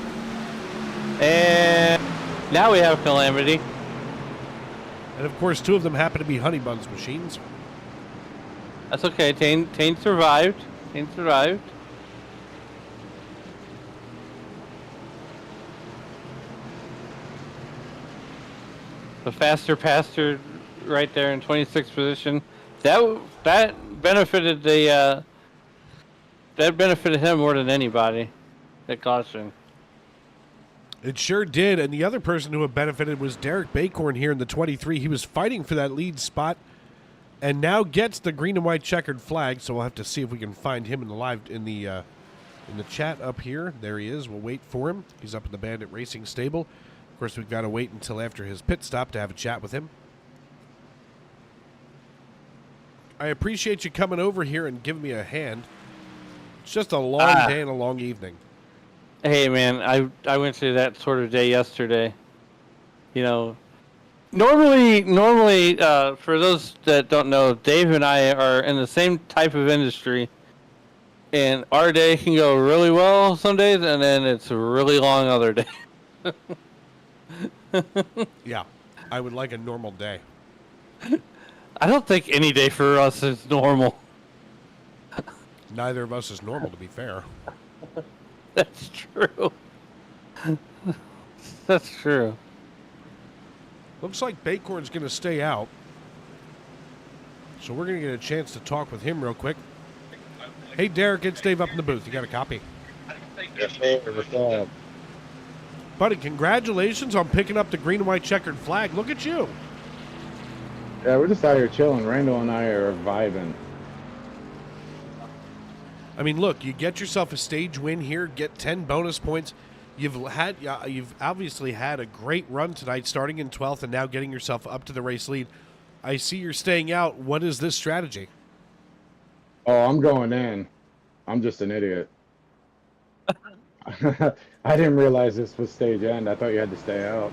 And now we have Calamity. And of course, 2 of them happen to be Honey Buns machines. That's okay. Tane survived. Tane survived. The faster passer right there in 26th position. That benefited that benefited him more than anybody. That caution. It sure did. And the other person who had benefited was Derek Bacorn here in the 23. He was fighting for that lead spot and now gets the green and white checkered flag. So we'll have to see if we can find him in the chat up here. There he is. We'll wait for him. He's up in the Bandit Racing stable. Of course, we've got to wait until after his pit stop to have a chat with him. I appreciate you coming over here and giving me a hand. It's just a long day and a long evening. Hey man, I went through that sort of day yesterday. Normally, for those that don't know, Dave and I are in the same type of industry, and our day can go really well some days, and then it's really long other days. Yeah, I would like a normal day. I don't think any day for us is normal. Neither of us is normal, to be fair. That's true. That's true. Looks like Bacorn's going to stay out. So we're going to get a chance to talk with him real quick. Hey, Derek, it's Dave up in the booth. You got a copy? Yes, sir. What's up? Buddy, congratulations on picking up the green and white checkered flag. Look at you. Yeah, we're just out here chilling. Randall and I are vibing. I mean, look, you get yourself a stage win here, get 10 bonus points. You've obviously had a great run tonight, starting in 12th and now getting yourself up to the race lead. I see you're staying out. What is this strategy? Oh, I'm going in. I'm just an idiot. I didn't realize this was stage end. I thought you had to stay out.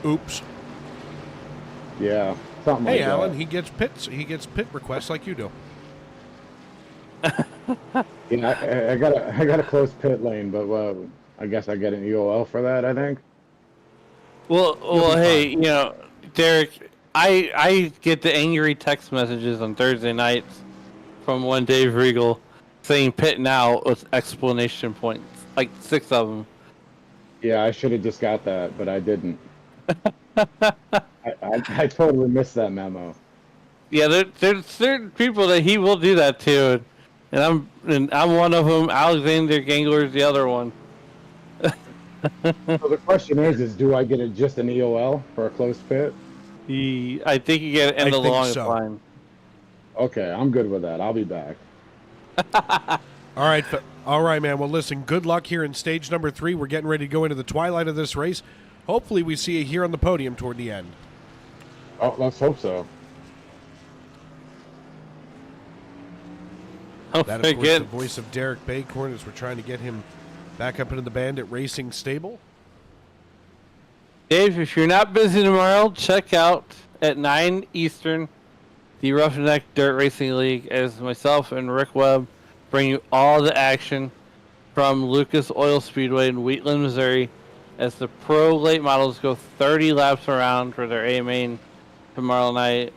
Oops. Yeah, something like Hey, that. Alan, he gets pit requests like you do. Yeah, I got a close pit lane, but I guess I get an EOL for that. I think. Well, hey, Derek, I get the angry text messages on Thursday nights from one Dave Regal saying "pit now" with explanation points, like 6 of them. Yeah, I should have just got that, but I didn't. I totally missed that memo. Yeah, there's certain people that he will do that to, and I'm one of them. Alexander Gangler's the other one. So the question is do I get just an EOL for a close pit? I think you get end of the longest line. Okay, I'm good with that. I'll be back. All right, man. Well, listen, good luck here in stage number 3. We're getting ready to go into the twilight of this race. Hopefully we see you here on the podium toward the end. Oh, let's hope so. That, of course, the voice of Derek Bacorn as we're trying to get him back up into the Bandit Racing stable. Dave, if you're not busy tomorrow, check out at 9 Eastern the Roughneck Dirt Racing League as myself and Rick Webb bring you all the action from Lucas Oil Speedway in Wheatland, Missouri as the pro late models go 30 laps around for their A main tomorrow night.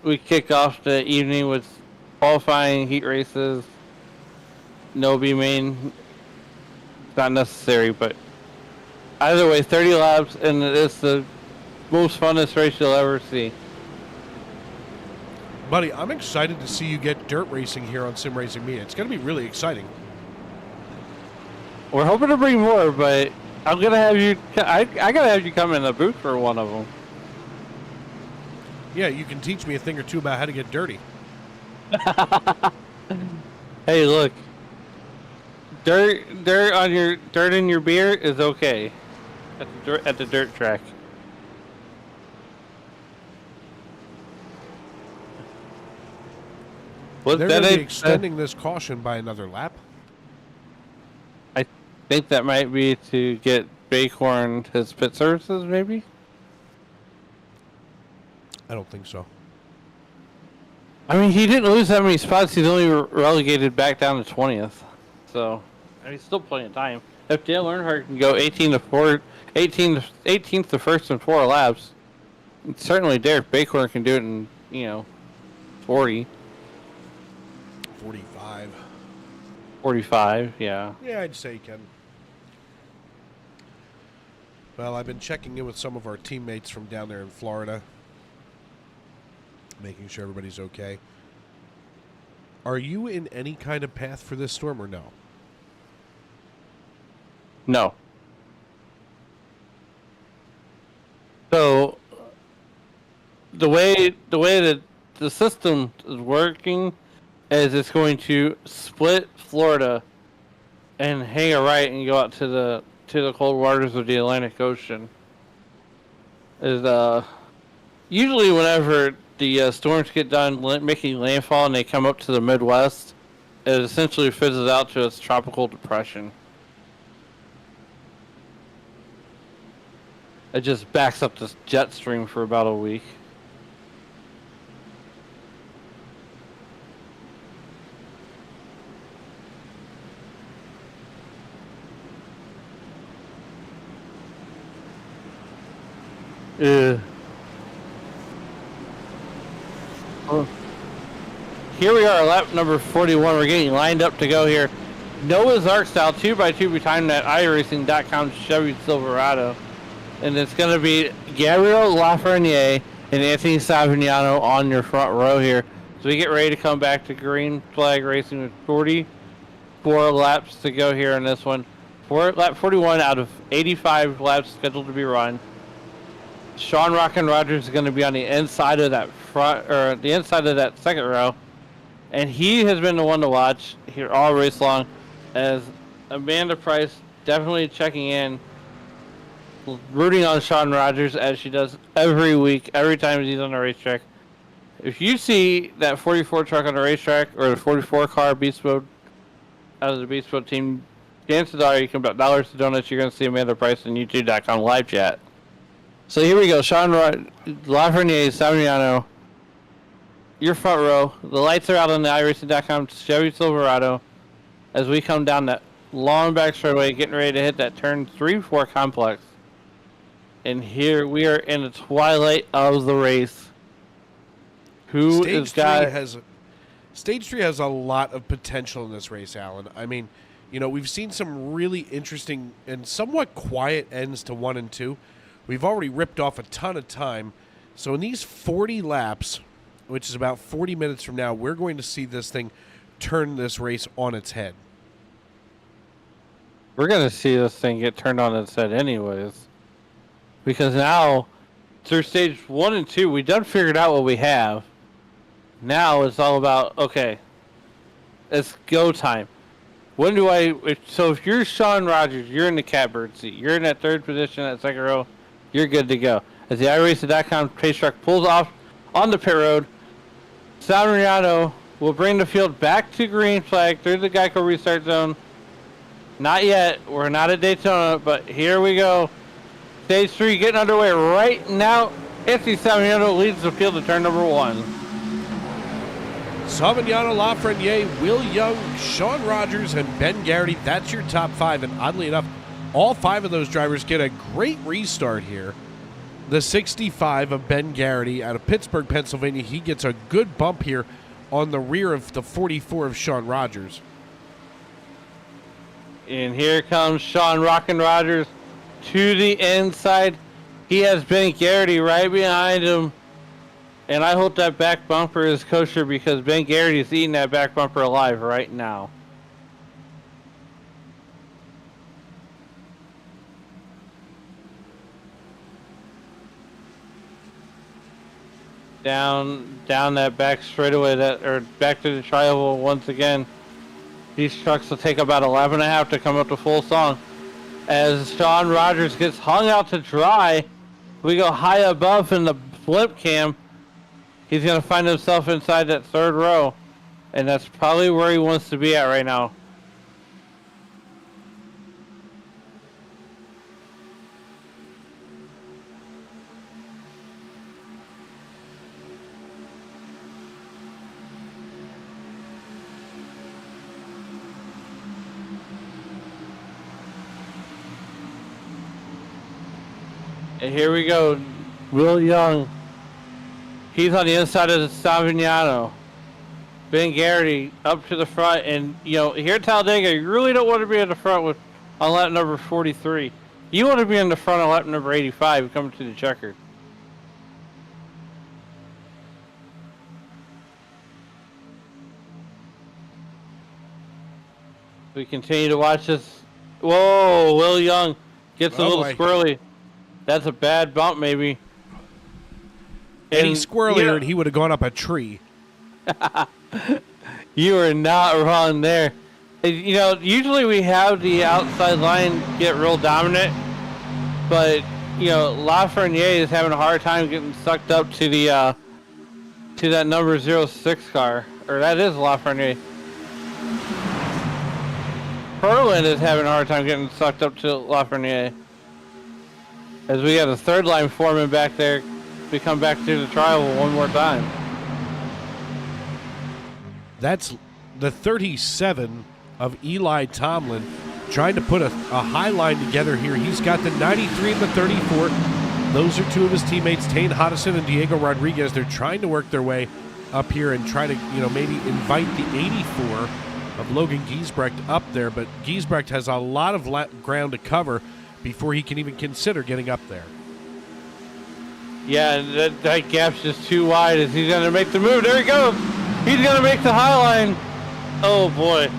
We kick off the evening with qualifying heat races. No B main, not necessary, but either way, 30 laps, and it's the most funnest race you'll ever see. Buddy, I'm excited to see you get dirt racing here on Sim Racing Media. It's going to be really exciting. We're hoping to bring more, but I'm gonna have you. I gotta have you come in the booth for one of them. Yeah, you can teach me a thing or two about how to get dirty. Hey, look. Dirt in your beer is okay at the dirt track. They're going to be extending this caution by another lap. I think that might be to get Bacorn his pit services, maybe? I don't think so. I mean, he didn't lose that many spots. He's only relegated back down to 20th. So, he's still plenty of time. If Dale Earnhardt can go 18th to first in 4 laps, certainly Derek Bacorn can do it in, 40. 45. 45, yeah. Yeah, I'd say he can. Well, I've been checking in with some of our teammates from down there in Florida, making sure everybody's okay. Are you in any kind of path for this storm or no? No. So the way that the system is working is it's going to split Florida and hang a right and go out to the cold waters of the Atlantic Ocean. Is usually whenever the storms get done making landfall and they come up to the Midwest, it essentially fizzles out to its tropical depression. It just backs up this jet stream for about a week. Well, here we are, lap number 41. We're getting lined up to go here. Noah's Ark style 2x2 behind that iRacing.com Chevy Silverado. And it's going to be Gabriel Lafreniere and Anthony Savignano on your front row here. So we get ready to come back to green flag racing with 44 laps to go here in this one. Lap 41 out of 85 laps scheduled to be run. Sean Rockin' Rogers is going to be on the inside of that front, or the inside of that second row. And he has been the one to watch here all race long, as Amanda Price definitely checking in, rooting on Sean Rogers as she does every week, every time he's on the racetrack. If you see that 44 truck on the racetrack, or the 44 car Beast Mode out of the Beast Mode team, chances are you can bet dollars to donuts you're going to see Amanda Price on YouTube.com live chat. So here we go, Sean Lafreniere, Savignano, your front row. The lights are out on the iRacing.com Chevy Silverado as we come down that long back straightaway, getting ready to hit that turn 3-4 complex. And here we are in the twilight of the race. Stage 3 has a lot of potential in this race, Alan. I mean, you know, we've seen some really interesting and somewhat quiet ends to 1 and 2. We've already ripped off a ton of time. So in these 40 laps, which is about 40 minutes from now, we're going to see this thing turn this race on its head. We're going to see this thing get turned on its head anyways. Because now, through stage 1 and 2, we done figured out what we have. Now it's all about, okay, it's go time. So if you're Sean Rogers, you're in the catbird seat. You're in that third position, that second row. You're good to go. As the iRacing.com pace truck pulls off on the pit road, Savignano will bring the field back to green flag through the Geico restart zone. Not yet. We're not at Daytona, but here we go. Stage 3 getting underway right now. Anthony Savignano leads the field to turn number 1. Savignano, Lafreniere, Will Young, Sean Rogers, and Ben Garrity. That's your top 5. And oddly enough, all 5 of those drivers get a great restart here. The 65 of Ben Garrity out of Pittsburgh, Pennsylvania, he gets a good bump here on the rear of the 44 of Sean Rogers. And here comes Sean Rockin' Rogers to the inside. He has Ben Garrity right behind him. And I hope that back bumper is kosher, because Ben Garrity is eating that back bumper alive right now. Down that back straightaway, back to the tri-oval once again. These trucks will take about 11.5 to come up to full song. As Sean Rogers gets hung out to dry, we go high above in the flip cam. He's going to find himself inside that third row, and that's probably where he wants to be at right now. And here we go, Will Young. He's on the inside of the Savignano. Ben Garrity up to the front, and you know, here at Talladega, you really don't want to be at the front on lap number 43. You want to be in the front on lap number 85 coming to the checker. We continue to watch this. Whoa, Will Young gets a little squirrely. That's a bad bump, maybe. Any squirrelier, and he would have gone up a tree. You are not wrong there. You know, usually we have the outside line get real dominant, but you know, Lafreniere is having a hard time getting sucked up to the to that number 06 car, or that is Lafreniere. Perlin is having a hard time getting sucked up to Lafreniere. As we got a third line foreman back there, we come back to the trial one more time. That's the 37 of Eli Tomlin trying to put a high line together here. He's got the 93 and the 34. Those are two of his teammates, Tane Hodison and Diego Rodriguez. They're trying to work their way up here and try to, maybe invite the 84 of Logan Giesbrecht up there. But Giesbrecht has a lot of ground to cover before he can even consider getting up there. Yeah, that gap's just too wide as he's going to make the move. There he goes. He's going to make the high line. Oh, boy.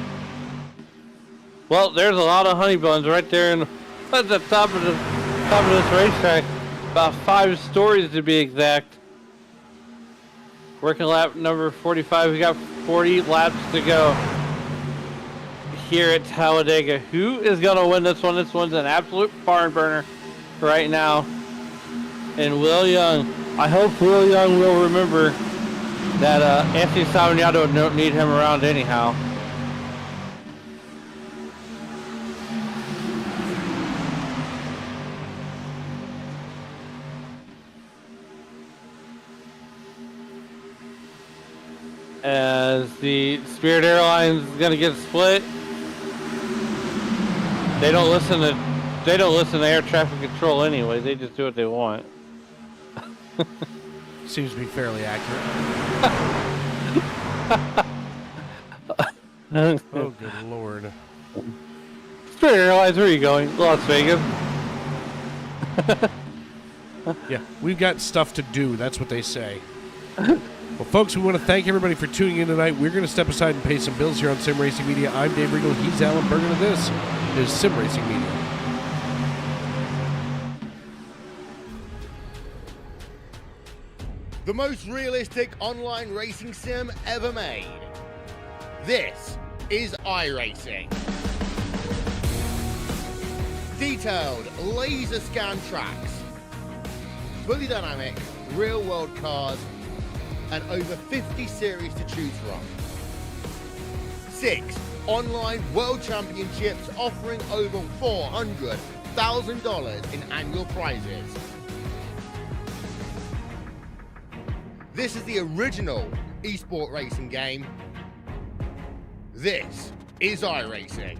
Well, there's a lot of honey buns right there at the top of this racetrack. About 5 stories to be exact. Working lap number 45. We got 40 laps to go here at Talladega. Who is going to win this one? This one's an absolute barn burner right now. And Will Young, I hope Will Young will remember that Anthony Savignato don't need him around anyhow. As the Spirit Airlines is gonna get split. They don't listen to air traffic control anyway. They just do what they want. Seems to be fairly accurate. Oh, good Lord. Spirit Airlines, where are you going? Las Vegas. Yeah, we've got stuff to do. That's what they say. Well, folks, we want to thank everybody for tuning in tonight. We're going to step aside and pay some bills here on Sim Racing Media. I'm Dave Regal. He's Alan Bergen, and this is Sim Racing Media. The most realistic online racing sim ever made. This is iRacing. Detailed laser scan tracks, fully dynamic, real world cars, and over 50 series to choose from. 6 online world championships offering over $400,000 in annual prizes. This is the original esport racing game. This is iRacing.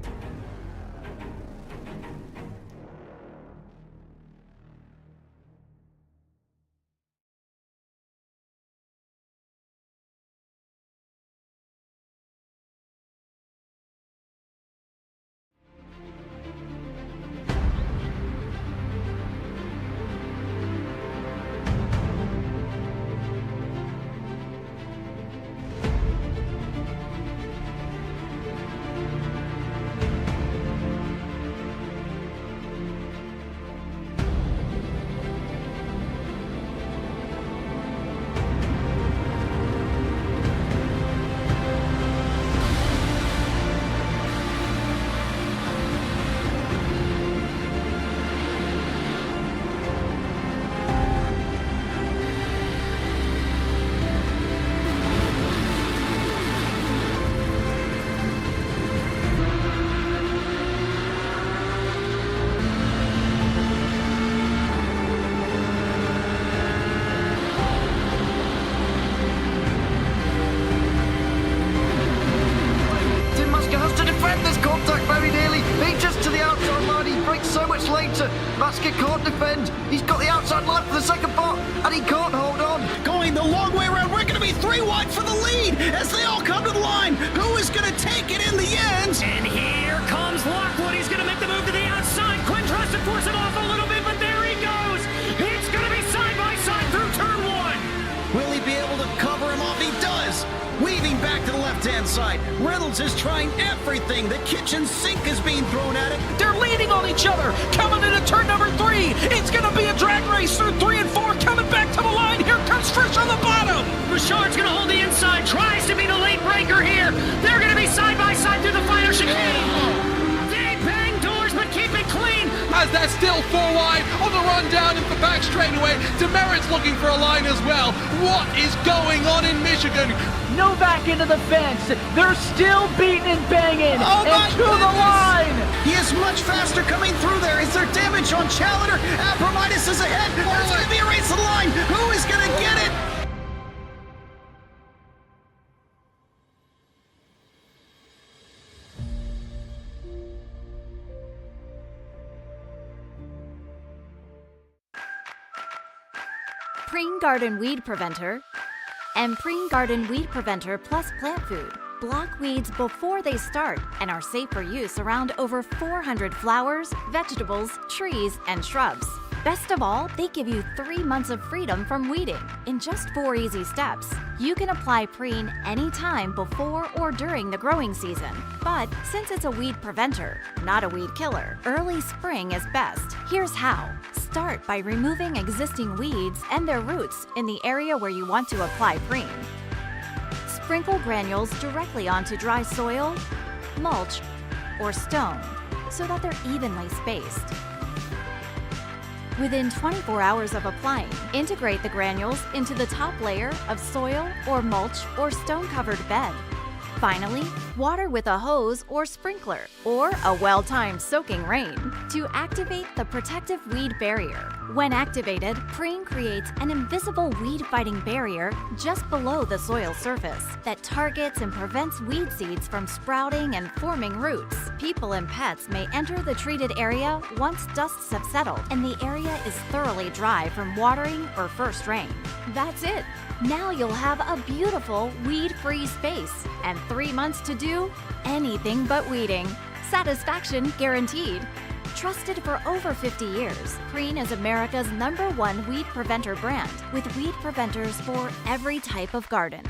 Basket can't defend. He's got the outside line for the second part, and he can't hold on. Going the long way around. We're going to be 3 wide for the lead as they all come to the line. Who is going to take it in the end? And here comes Lockwood. He's going to make the move to the outside. Quinn tries to force it off a little bit, but there he goes. It's going to be side by side through turn 1. Will he be able to cover him off? He does. Weaving back to the left-hand side. Reynolds is trying everything. The kitchen sink is being thrown at it. They're leaning on each other. Coming into turn number 3. It's going to be a drag race through 3 and 4. Coming back to the line. Here comes Frisch on the bottom. Bouchard's going to hold the inside. Tries to be the late breaker here. They're going to be side by side through the final chicane. They bang doors, but keep it clean. As That's still 4 wide on the run down in the back straightaway. Demerit's looking for a line as well. What is going on in Michigan? Novak into the fence. They're still beating and banging. Oh, my and to the line. He is much faster coming through there. Is there damage on Challenger? Abramitis is ahead. There's going to be a race to the line. Who is going to get it? Preen Garden Weed Preventer and Preen Garden Weed Preventer Plus Plant Food block weeds before they start and are safe for use around over 400 flowers, vegetables, trees, and shrubs. Best of all, they give you 3 months of freedom from weeding in just 4 easy steps. You can apply Preen anytime before or during the growing season. But since it's a weed preventer, not a weed killer, early spring is best. Here's how. Start by removing existing weeds and their roots in the area where you want to apply Preen. Sprinkle granules directly onto dry soil, mulch, or stone so that they're evenly spaced. Within 24 hours of applying, integrate the granules into the top layer of soil or mulch or stone-covered bed. Finally, water with a hose or sprinkler, or a well-timed soaking rain to activate the protective weed barrier. When activated, Preen creates an invisible weed-fighting barrier just below the soil surface that targets and prevents weed seeds from sprouting and forming roots. People and pets may enter the treated area once dusts have settled and the area is thoroughly dry from watering or first rain. That's it. Now you'll have a beautiful weed-free space and 3 months to do anything but weeding. Satisfaction guaranteed. Trusted for over 50 years, Preen is America's #1 weed preventer brand with weed preventers for every type of garden.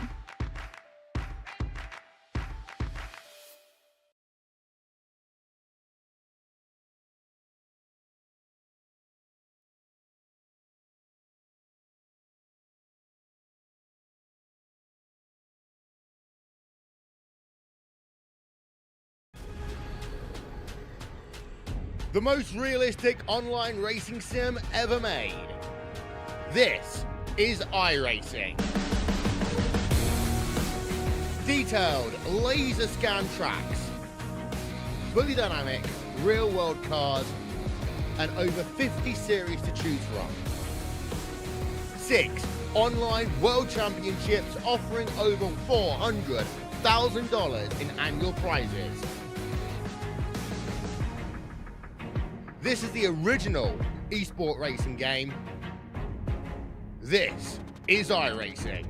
The most realistic online racing sim ever made. This is iRacing. Detailed laser scan tracks, fully dynamic, real world cars, and over 50 series to choose from. 6 online world championships offering over $400,000 in annual prizes. This is the original esport racing game. This is iRacing.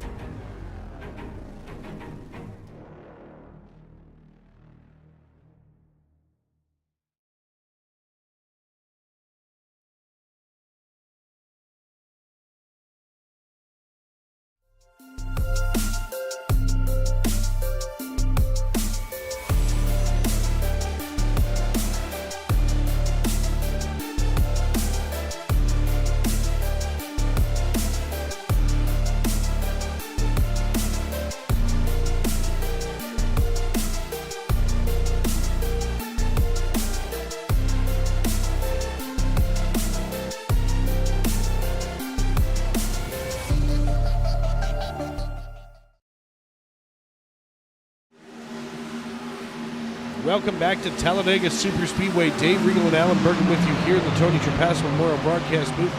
Welcome back to Talladega Superspeedway. Dave Regal and Alan Bergen with you here in the Tony Trapasso Memorial Broadcast booth.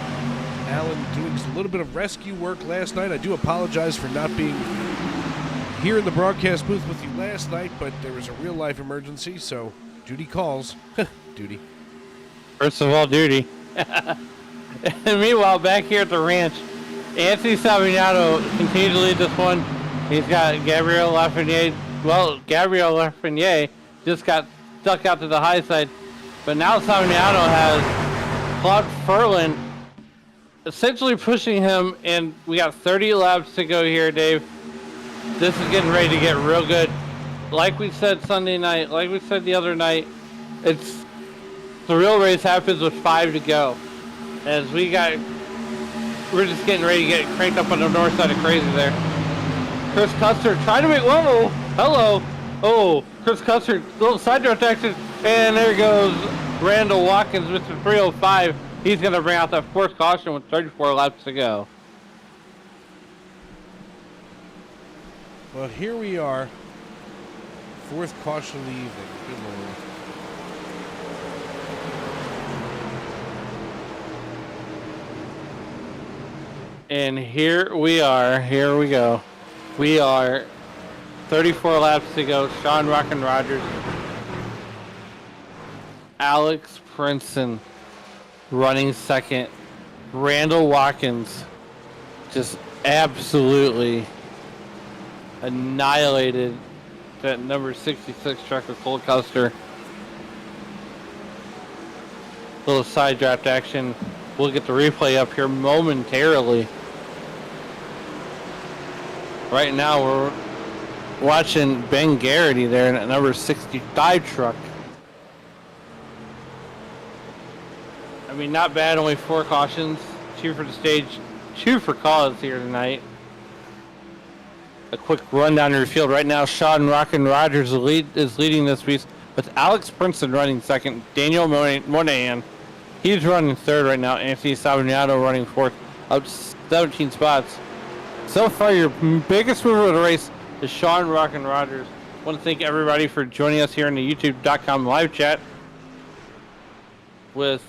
Alan doing a little bit of rescue work last night. I do apologize for not being here in the broadcast booth with you last night, but there was a real-life emergency, so duty calls. Duty. First of all, duty. And meanwhile, back here at the ranch, Anthony Savignano continued to lead this one. He's got Gabriel Lafreniere. Well, Gabriel Lafreniere just got stuck out to the high side. But now Savignano has Claude Ferlin essentially pushing him, and we got 30 laps to go here, Dave. This is getting ready to get real good. Like we said Sunday night, like we said the other night, it's the real race happens with 5 to go. As we're just getting ready to get cranked up on the north side of crazy there. Chris Custer trying to make, hello. Oh, Chris Custer, little side road action, and there goes Randall Watkins, Mr. 305. He's going to bring out that fourth caution with 34 laps to go. Well, here we are. Fourth caution of the evening. Good Lord. And here we are. Here we go. We are 34 laps to go. Sean Rockin' Rogers. Alex Princeton running second. Randall Watkins just absolutely annihilated that number 66 truck of Cole Custer. Little side draft action. We'll get the replay up here momentarily. Right now we're watching Ben Garrity there in that number 65 truck. I mean, not bad, only 4 cautions, 2 for the stage, 2 for cause here tonight. A quick rundown of your field. Right now, Sean Rockin' Rogers is leading this piece with Alex Princeton running second, Daniel Monahan. He's running third right now, Anthony Savignano running fourth, up 17 spots. So far, your biggest mover of the race is Sean Rockin' Rogers. I want to thank everybody for joining us here in the youtube.com live chat with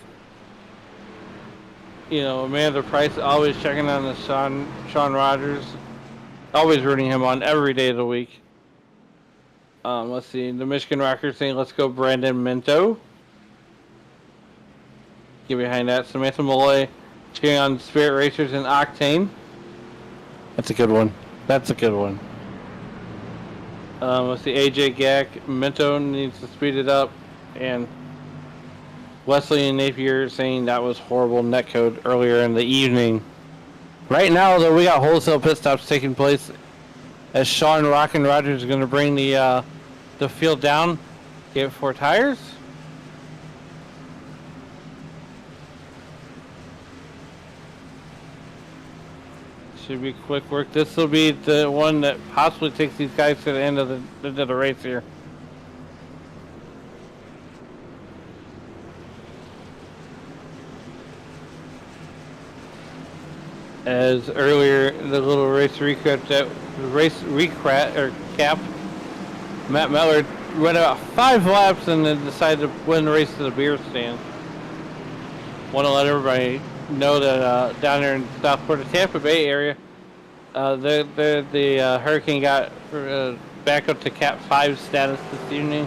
Amanda Price, always checking on the Sean Rogers, always rooting him on every day of the week. Let's see, the Michigan Rockers saying, let's go Brandon Minto. Get behind that, Samantha Malloy cheering on Spirit Racers and Octane. That's a good one. That's a good one. Let's see, AJ Gack, Minto needs to speed it up, and Wesley and Napier saying that was horrible netcode earlier in the evening. Right now, though, we got wholesale pit stops taking place as Sean Rockin' Rogers is going to bring the field down, get 4 tires. Should be quick work. This will be the one that possibly takes these guys to the end of the race here. As earlier, the little race cap, Matt Miller went about 5 laps and then decided to win the race to the beer stand. Want to let everybody know that down there in South Florida, Tampa Bay area, the hurricane got back up to Cat 5 status this evening.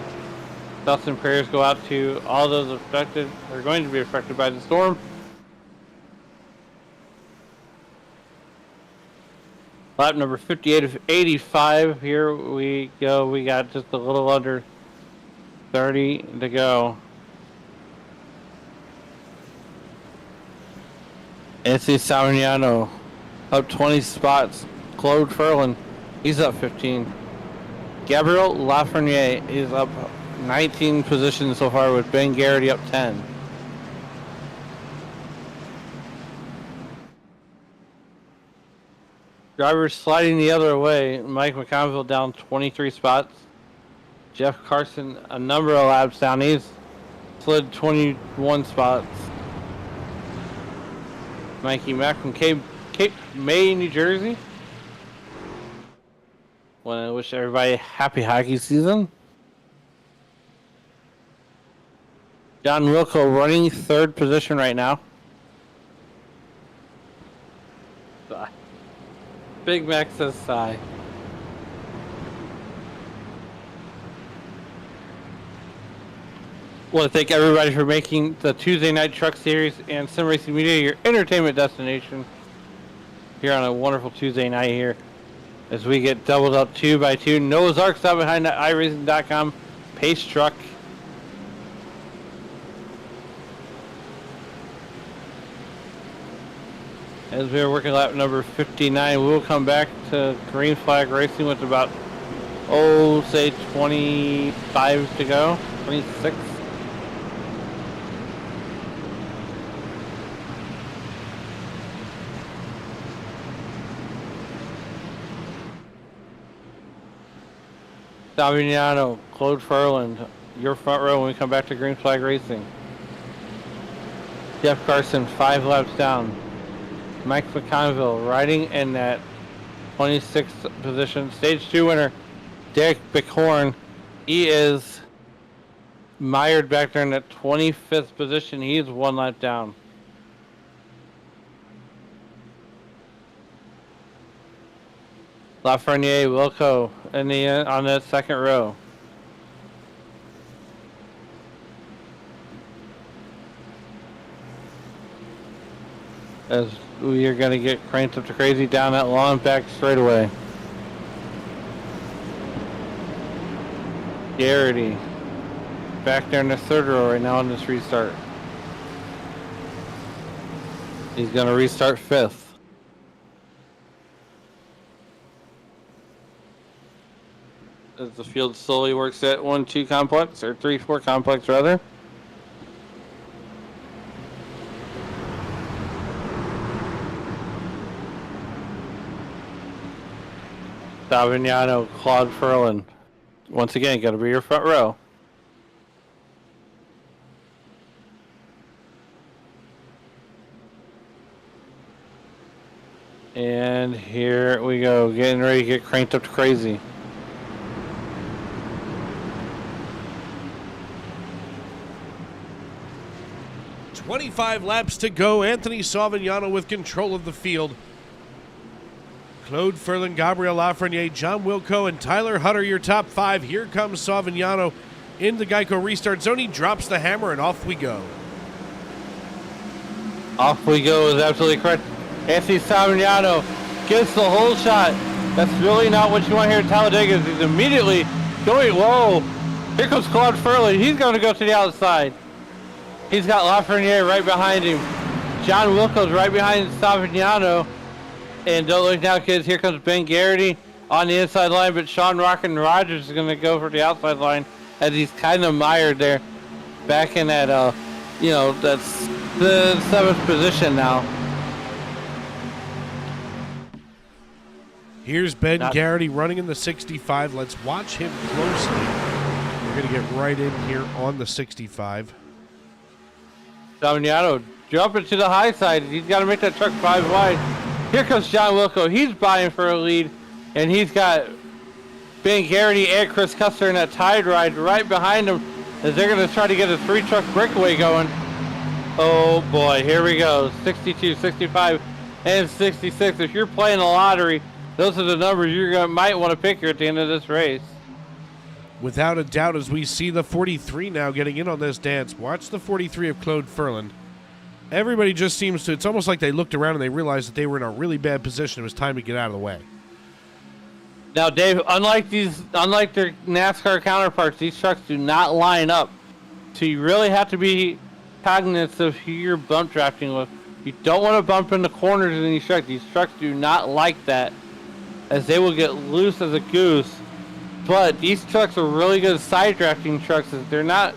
Thoughts and prayers go out to all those affected, or going to be affected by the storm. Lap number 58 of 85. Here we go. We got just a little under 30 to go. Anthony Savignano up 20 spots. Claude Ferlin, he's up 15. Gabriel Lafreniere is up 19 positions so far with Ben Garrity up 10. Drivers sliding the other way. Mike McConville down 23 spots. Jeff Carson a number of laps down. He's slid 21 spots. Mikey Mack from Cape May, New Jersey. Want to wish everybody a happy hockey season. John Wilco running 3rd position right now. Big Mac says sigh. Want to thank everybody for making the Tuesday Night Truck Series and Sim Racing Media your entertainment destination here on a wonderful Tuesday night here as we get doubled up 2 by 2. Noah's Ark out behind that iRacing.com pace truck. As we are working lap number 59, we will come back to Green Flag Racing with about, say 25 to go, 26. Savignano, Claude Ferland, your front row when we come back to Green Flag Racing. Jeff Carson 5 laps down. Mike McConville riding in that 26th position. Stage 2 winner, Derek Bickhorn. He is mired back there in that 25th position. He's 1 lap down. Lafreniere, Wilco in the on that second row. As we are going to get cranked up to crazy down that long back straightaway. Garrity back there in the third row right now on this restart. He's going to restart 5th. As the field slowly works at 1-2 complex, or 3-4 complex rather. Savignano, Claude Ferlin. Once again, got to be your front row. And here we go, getting ready to get cranked up to crazy. "25 laps to go. Anthony Savignano with control of the field. Claude Ferlin, Gabriel Lafreniere, John Wilco, and Tyler Hutter, your top 5. Here comes Savignano in the Geico restart zone. He drops the hammer, and off we go. Off we go is absolutely correct. Anthony Savignano gets the whole shot. That's really not what you want here at Talladega. He's immediately going, whoa. Here comes Claude Ferlin. He's going to go to the outside. He's got Lafreniere right behind him. John Wilco's right behind Savignano. And don't look now, kids. Here comes Ben Garrity on the inside line, but Sean Rockin' Rogers is going to go for the outside line as he's kind of mired there. Back in that, that's the 7th position now. Here's Ben Garrity running in the 65. Let's watch him closely. We're going to get right in here on the 65. Savignano jumping to the high side. He's got to make that truck 5 wide. Here comes John Wilco. He's vying for a lead, and he's got Ben Garrity and Chris Custer in that tide ride right behind him as they're going to try to get a 3-truck breakaway going. Oh boy, here we go. 62, 65, and 66. If you're playing the lottery, those are the numbers might want to pick here at the end of this race. Without a doubt, as we see the 43 now getting in on this dance. Watch the 43 of Claude Ferlin. Everybody just seems to, it's almost like they looked around and they realized that they were in a really bad position. It was time to get out of the way. Now, Dave, unlike their NASCAR counterparts, these trucks do not line up. So you really have to be cognizant of who you're bump drafting with. You don't want to bump in the corners in these trucks. These trucks do not like that, as they will get loose as a goose. But these trucks are really good side drafting trucks. As they're not.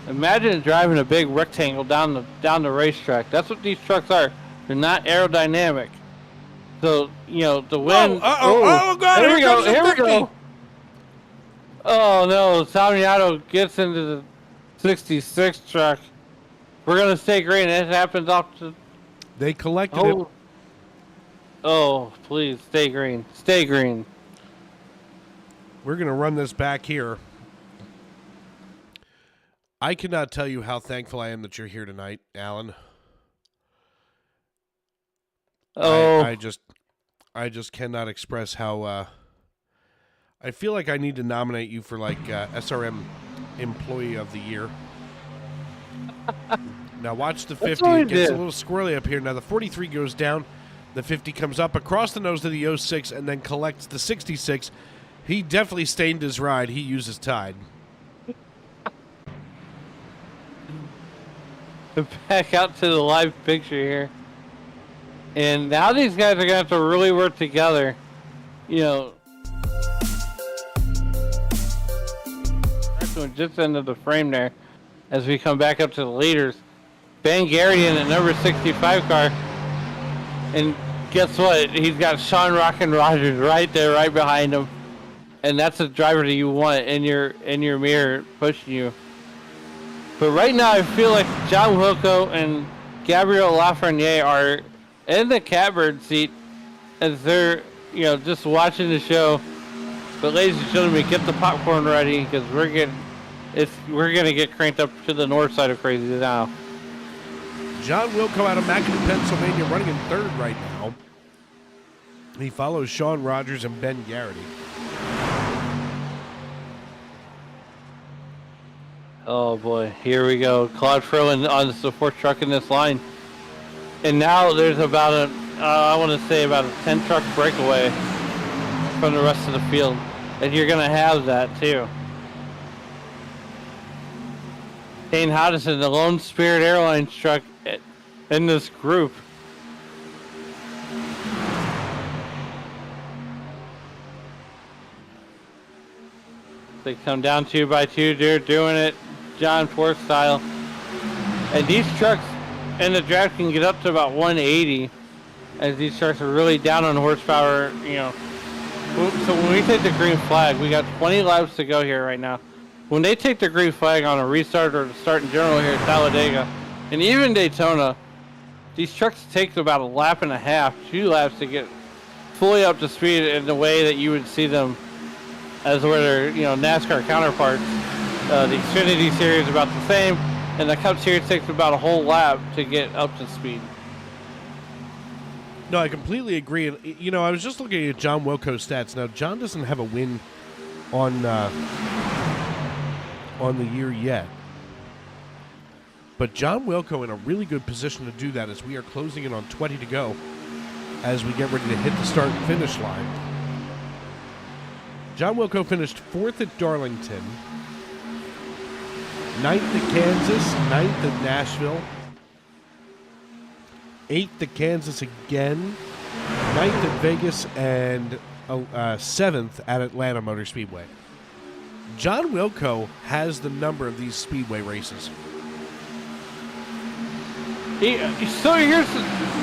Imagine driving a big rectangle down the racetrack. That's what these trucks are. They're not aerodynamic. So the wind. Oh God! Here we go. Here we go. Oh no! Savignano gets into the 66 truck. We're gonna stay green. It happens off the. They collected it. Oh, please stay green. Stay green. We're gonna run this back here. I cannot tell you how thankful I am that you're here tonight, Alan. Oh, I just cannot express how I feel like I need to nominate you for SRM Employee of the Year. Now watch the 50. It gets a little squirrely up here. Now the 43 goes down. The 50 comes up across the nose to the 06 and then collects the 66. He definitely stained his ride. He uses Tide. Back out to the live picture here. And now these guys are going to have to really work together. Just into the frame there as we come back up to the leaders. Ben Garrity in the number 65 car. And guess what? He's got Sean Rockin' Rogers right there, right behind him. And that's the driver that you want in your mirror pushing you. But right now, I feel like John Wilco and Gabriel Lafreniere are in the catbird seat as they're, just watching the show. But ladies and gentlemen, get the popcorn ready because we're gonna get cranked up to the north side of crazy now. John Wilco out of Mackin, Pennsylvania, running in third right now. He follows Sean Rogers and Ben Garrity. Oh boy, here we go. Claude Frolin on the fourth truck in this line. And now there's about I want to say about a 10 truck breakaway from the rest of the field. And you're going to have that too. Kane Hodgson, the Lone Spirit Airlines truck in this group. They come down 2 by 2. They're doing it John Force style. And these trucks in the draft can get up to about 180 as these trucks are really down on horsepower, So when we take the green flag, we got 20 laps to go here right now. When they take the green flag on a restart or start in general here at Talladega, and even Daytona, these trucks take about a lap and a half, 2 laps to get fully up to speed in the way that you would see them as where their NASCAR counterparts. The Xfinity Series is about the same, and the Cup Series takes about a whole lap to get up to speed. No, I completely agree. And I was just looking at John Wilco's stats. Now, John doesn't have a win on the year yet, but John Wilco in a really good position to do that as we are closing in on 20 to go as we get ready to hit the start and finish line. John Wilco finished 4th at Darlington, 9th at Kansas, 9th at Nashville, 8th at Kansas again, 9th at Vegas, and 7th at Atlanta Motor Speedway. John Wilco has the number of these speedway races. So here's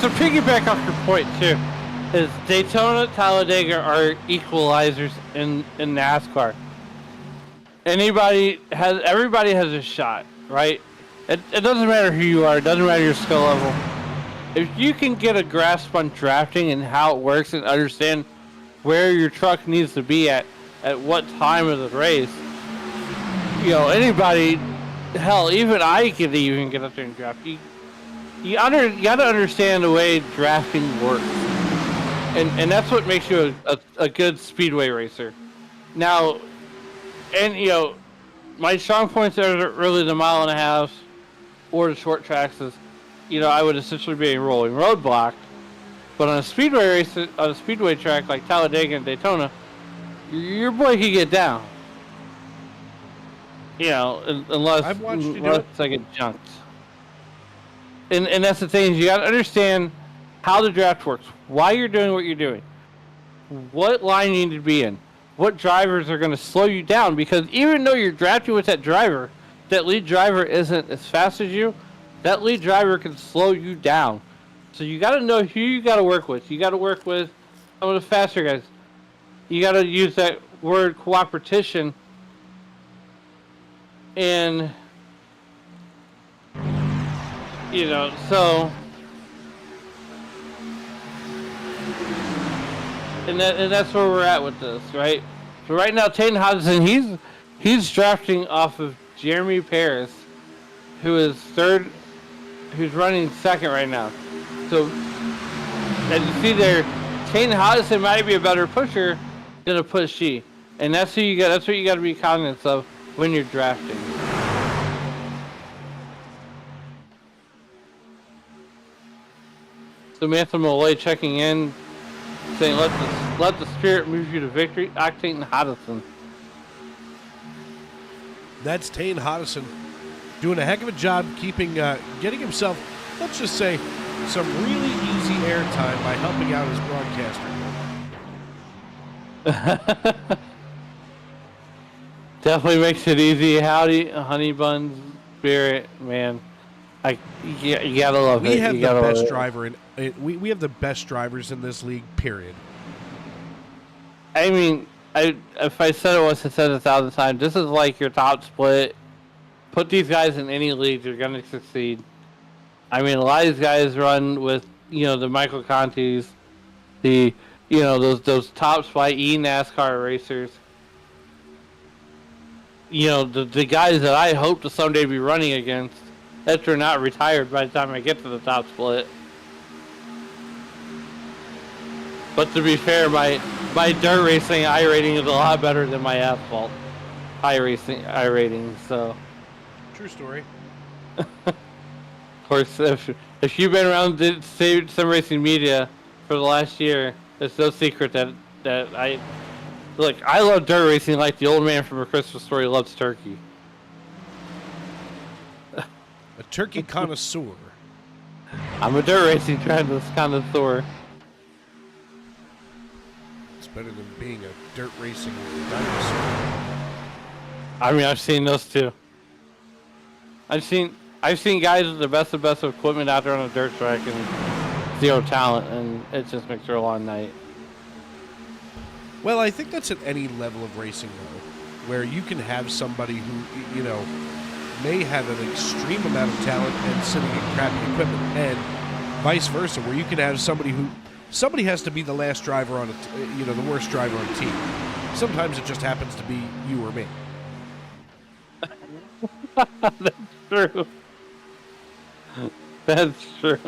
to piggyback off your point too, is Daytona, Talladega are equalizers in NASCAR. Everybody has a shot, right? It doesn't matter who you are, it doesn't matter your skill level. If you can get a grasp on drafting and how it works and understand where your truck needs to be at what time of the race, anybody, hell, even I could even get up there and draft. You got to understand the way drafting works, and that's what makes you a good speedway racer. Now, and my strong points are really the 1.5 miles or the short tracks. Is I would essentially be a rolling roadblock, but on a speedway race, on a speedway track like Talladega and Daytona, your boy can get down. Unless I've watched you do it. I get junked. And that's the thing, you got to understand how the draft works, why you're doing what you're doing, what line you need to be in, what drivers are going to slow you down, because even though you're drafting with that driver, that lead driver isn't as fast as you, that lead driver can slow you down. So you got to know who you got to work with. You got to work with some of the faster guys. You got to use that word cooperation. And, so, and that's where we're at with this, right? So right now, Taylor Hodgson, he's drafting off of Jeremy Paris, who is third, who's running second right now. So, as you see there, Taylor Hodgson might be a better pusher than a pushee, and that's what you got to be cognizant of when you're drafting. Samantha Molay checking in, saying, "Let the spirit move you to victory." Octane Hodgson. That's Tane Hodgson doing a heck of a job keeping, getting himself, let's just say, some really easy airtime by helping out his broadcaster. Definitely makes it easy. Howdy, Honey Buns Spirit, man. You gotta love it. We have the best driver we have the best drivers in this league, period. I mean, if I said it once, I said it 1,000 times. This is like your top split. Put these guys in any league, you're gonna succeed. I mean, a lot of these guys run with, the Michael Contis, those top flight NASCAR racers. The guys that I hope to someday be running against, that they're not retired by the time I get to the top split. But to be fair, my dirt racing iRating is a lot better than my asphalt iRating. So. True story. Of course, if you've been around sim racing media for the last year, it's no secret that I love dirt racing like the old man from A Christmas Story loves turkey. A turkey connoisseur. I'm a dirt racing connoisseur. It's better than being a dirt racing dinosaur. I mean, I've seen those too. I've seen guys with the best of equipment out there on a dirt track and zero talent, and it just makes for a long night. Well, I think that's at any level of racing, though, where you can have somebody who, may have an extreme amount of talent and sitting in crappy equipment, and vice versa, where you can have somebody has to be the last driver on the worst driver on the team. Sometimes it just happens to be you or me. That's true. That's true.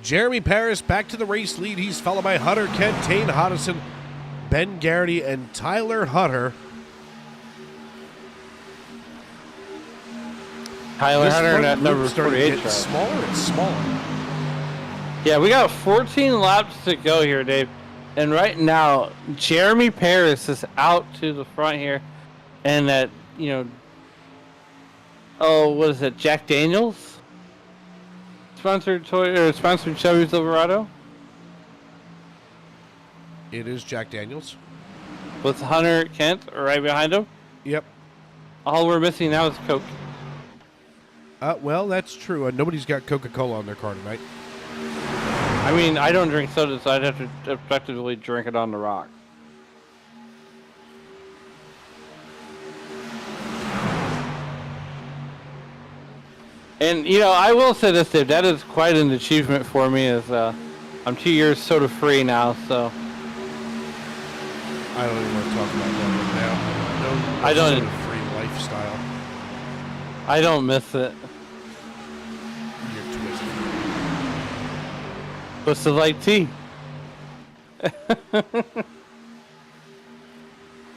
Jeremy Paris back to the race lead. He's followed by Hunter Kent, Tane Hodison, Ben Garrity, and Tyler Hunter. Tyler Hunter at number 48. Smaller and smaller. Yeah, we got 14 laps to go here, Dave. And right now, Jeremy Paris is out to the front here. And that, what is it, Jack Daniels? Sponsored Chevy Silverado? It is Jack Daniels. With Hunter Kent right behind him? Yep. All we're missing now is Coke. Well, that's true. Nobody's got Coca-Cola on their car tonight. I mean, I don't drink soda, so I'd have to effectively drink it on the rock. And, I will say this, Dave, that is quite an achievement for me, as I'm 2 years soda-free now, so. I don't even want to talk about that right now. No, I don't. Soda-free lifestyle. I don't miss it. You're twisted. Twisted like tea.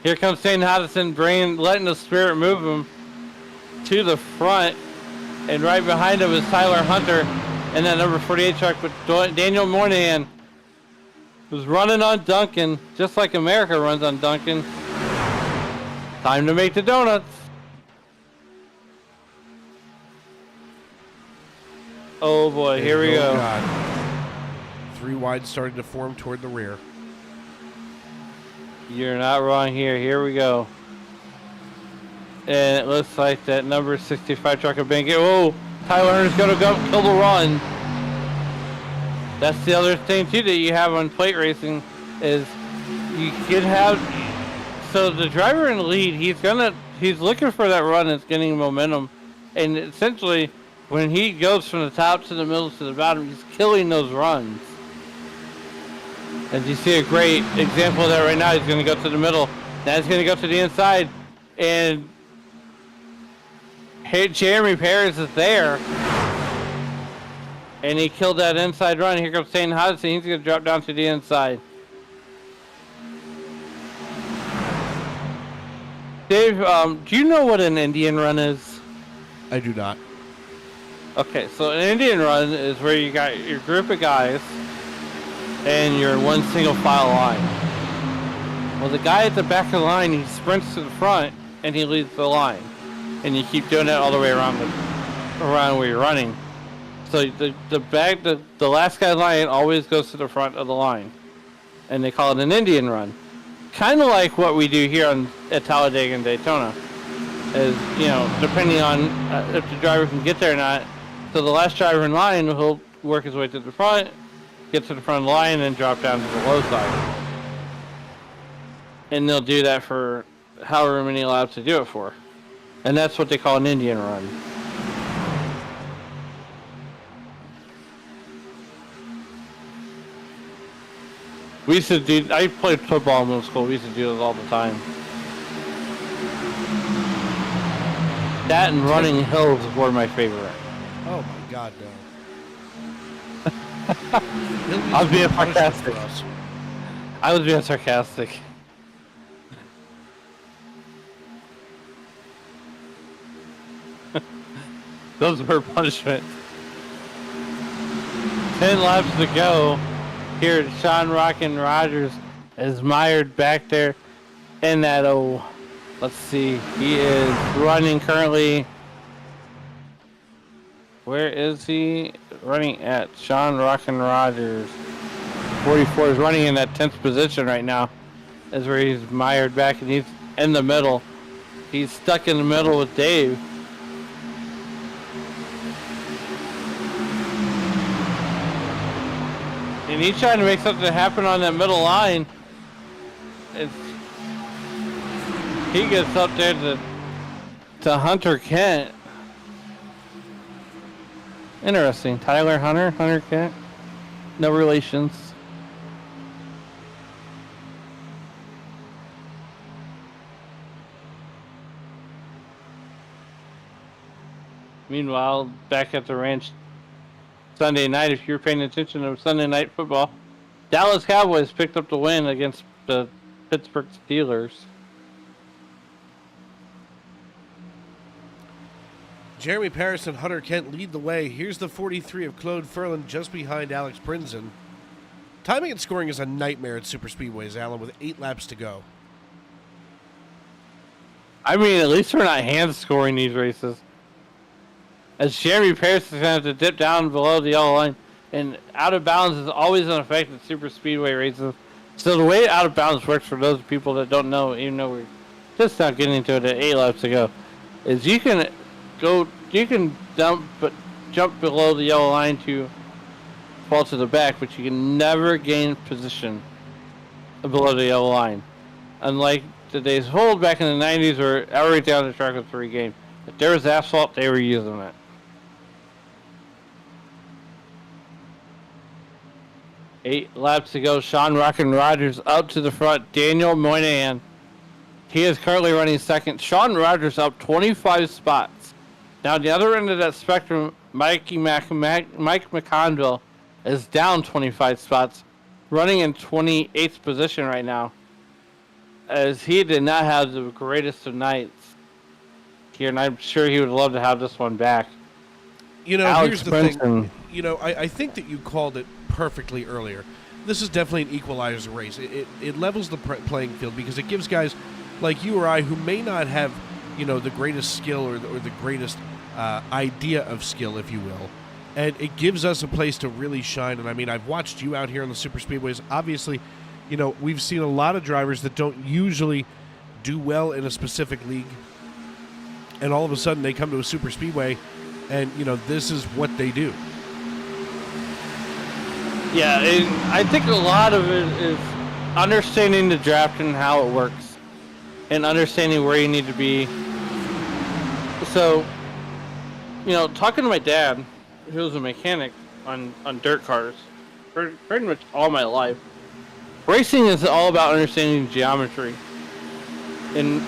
Here comes Tane Hodison, letting the spirit move him to the front. And right behind him is Tyler Hunter and that number 48 truck. But Daniel Moynihan was running on Duncan, just like America runs on Duncan. Time to make the donuts. Oh boy, here we go. God. 3 wide starting to form toward the rear. You're not wrong here. Here we go. And it looks like that number 65 truck of Bangor. Oh, Tyler Hunter's going to go kill the run. That's the other thing, too, that you have on plate racing is you can have... So the driver in the lead, he's looking for that run that's getting momentum. And essentially, when he goes from the top to the middle to the bottom, he's killing those runs. As you see a great example of that right now, he's going to go to the middle. Now he's going to go to the inside. And Jeremy Paris is there. And he killed that inside run. Here comes Tane Hodison. He's going to drop down to the inside. Dave, do you know what an Indian run is? I do not. Okay, so an Indian run is where you got your group of guys and you're in one single file line. Well, the guy at the back of the line, he sprints to the front and he leads the line. And you keep doing that all the way around where you're running. So the last guy's line always goes to the front of the line. And they call it an Indian run. Kind of like what we do here at Talladega and Daytona. as depending on if the driver can get there or not. So the last driver in line, he'll work his way to the front, get to the front of the line, and drop down to the low side. And they'll do that for however many laps they do it for. And that's what they call an Indian run. We used to do, I played football in middle school, we used to do this all the time. That and running hills were my favorite. Oh my God, no. I was being sarcastic. I was being sarcastic. Those were punishment. 10 laps to go. Here, Sean Rockin' Rogers is mired back there in that let's see. He is running currently. Where is he running at? Sean Rockin' Rogers. 44 is running in that 10th position right now. Is where he's mired back, and he's in the middle. He's stuck in the middle with Dave. And he's trying to make something happen on that middle line. He gets up there to Hunter Kent. Interesting. Tyler Hunter Kent. No relations. Meanwhile, back at the ranch Sunday night, if you're paying attention to Sunday night football, Dallas Cowboys picked up the win against the Pittsburgh Steelers. Jeremy Paris and Hunter Kent lead the way. Here's the 43 of Claude Ferland just behind Alex Brinson. Timing and scoring is a nightmare at Superspeedways, Alan, with 8 laps to go. I mean, at least we're not hand scoring these races. As Jeremy Paris is going to have to dip down below the yellow line. And out of bounds is always an effect at super speedway races. So the way out of bounds works, for those people that don't know, even though we're just not getting into it at 8 laps to go, is you can jump below the yellow line to fall to the back, but you can never gain position below the yellow line. Unlike today's hold back in the 90s where every down the track was free game. If there was asphalt, they were using it. Eight laps to go. Sean Rockin' Rogers up to the front. Daniel Moynihan. He is currently running second. Sean Rogers up 25 spots. Now, the other end of that spectrum, Mike McConville is down 25 spots, running in 28th position right now, as he did not have the greatest of nights here, and I'm sure he would love to have this one back. Here's the thing. I think that you called it perfectly earlier. This is definitely an equalizer race. It levels the playing field because it gives guys like you or I who may not have, the greatest skill or the greatest idea of skill, if you will, and it gives us a place to really shine. And I mean, I've watched you out here on the super speedways. Obviously, we've seen a lot of drivers that don't usually do well in a specific league, and all of a sudden they come to a super speedway, and this is what they do. Yeah, I think a lot of it is understanding the draft and how it works, and understanding where you need to be. So, talking to my dad, who was a mechanic on dirt cars for pretty much all my life, racing is all about understanding geometry and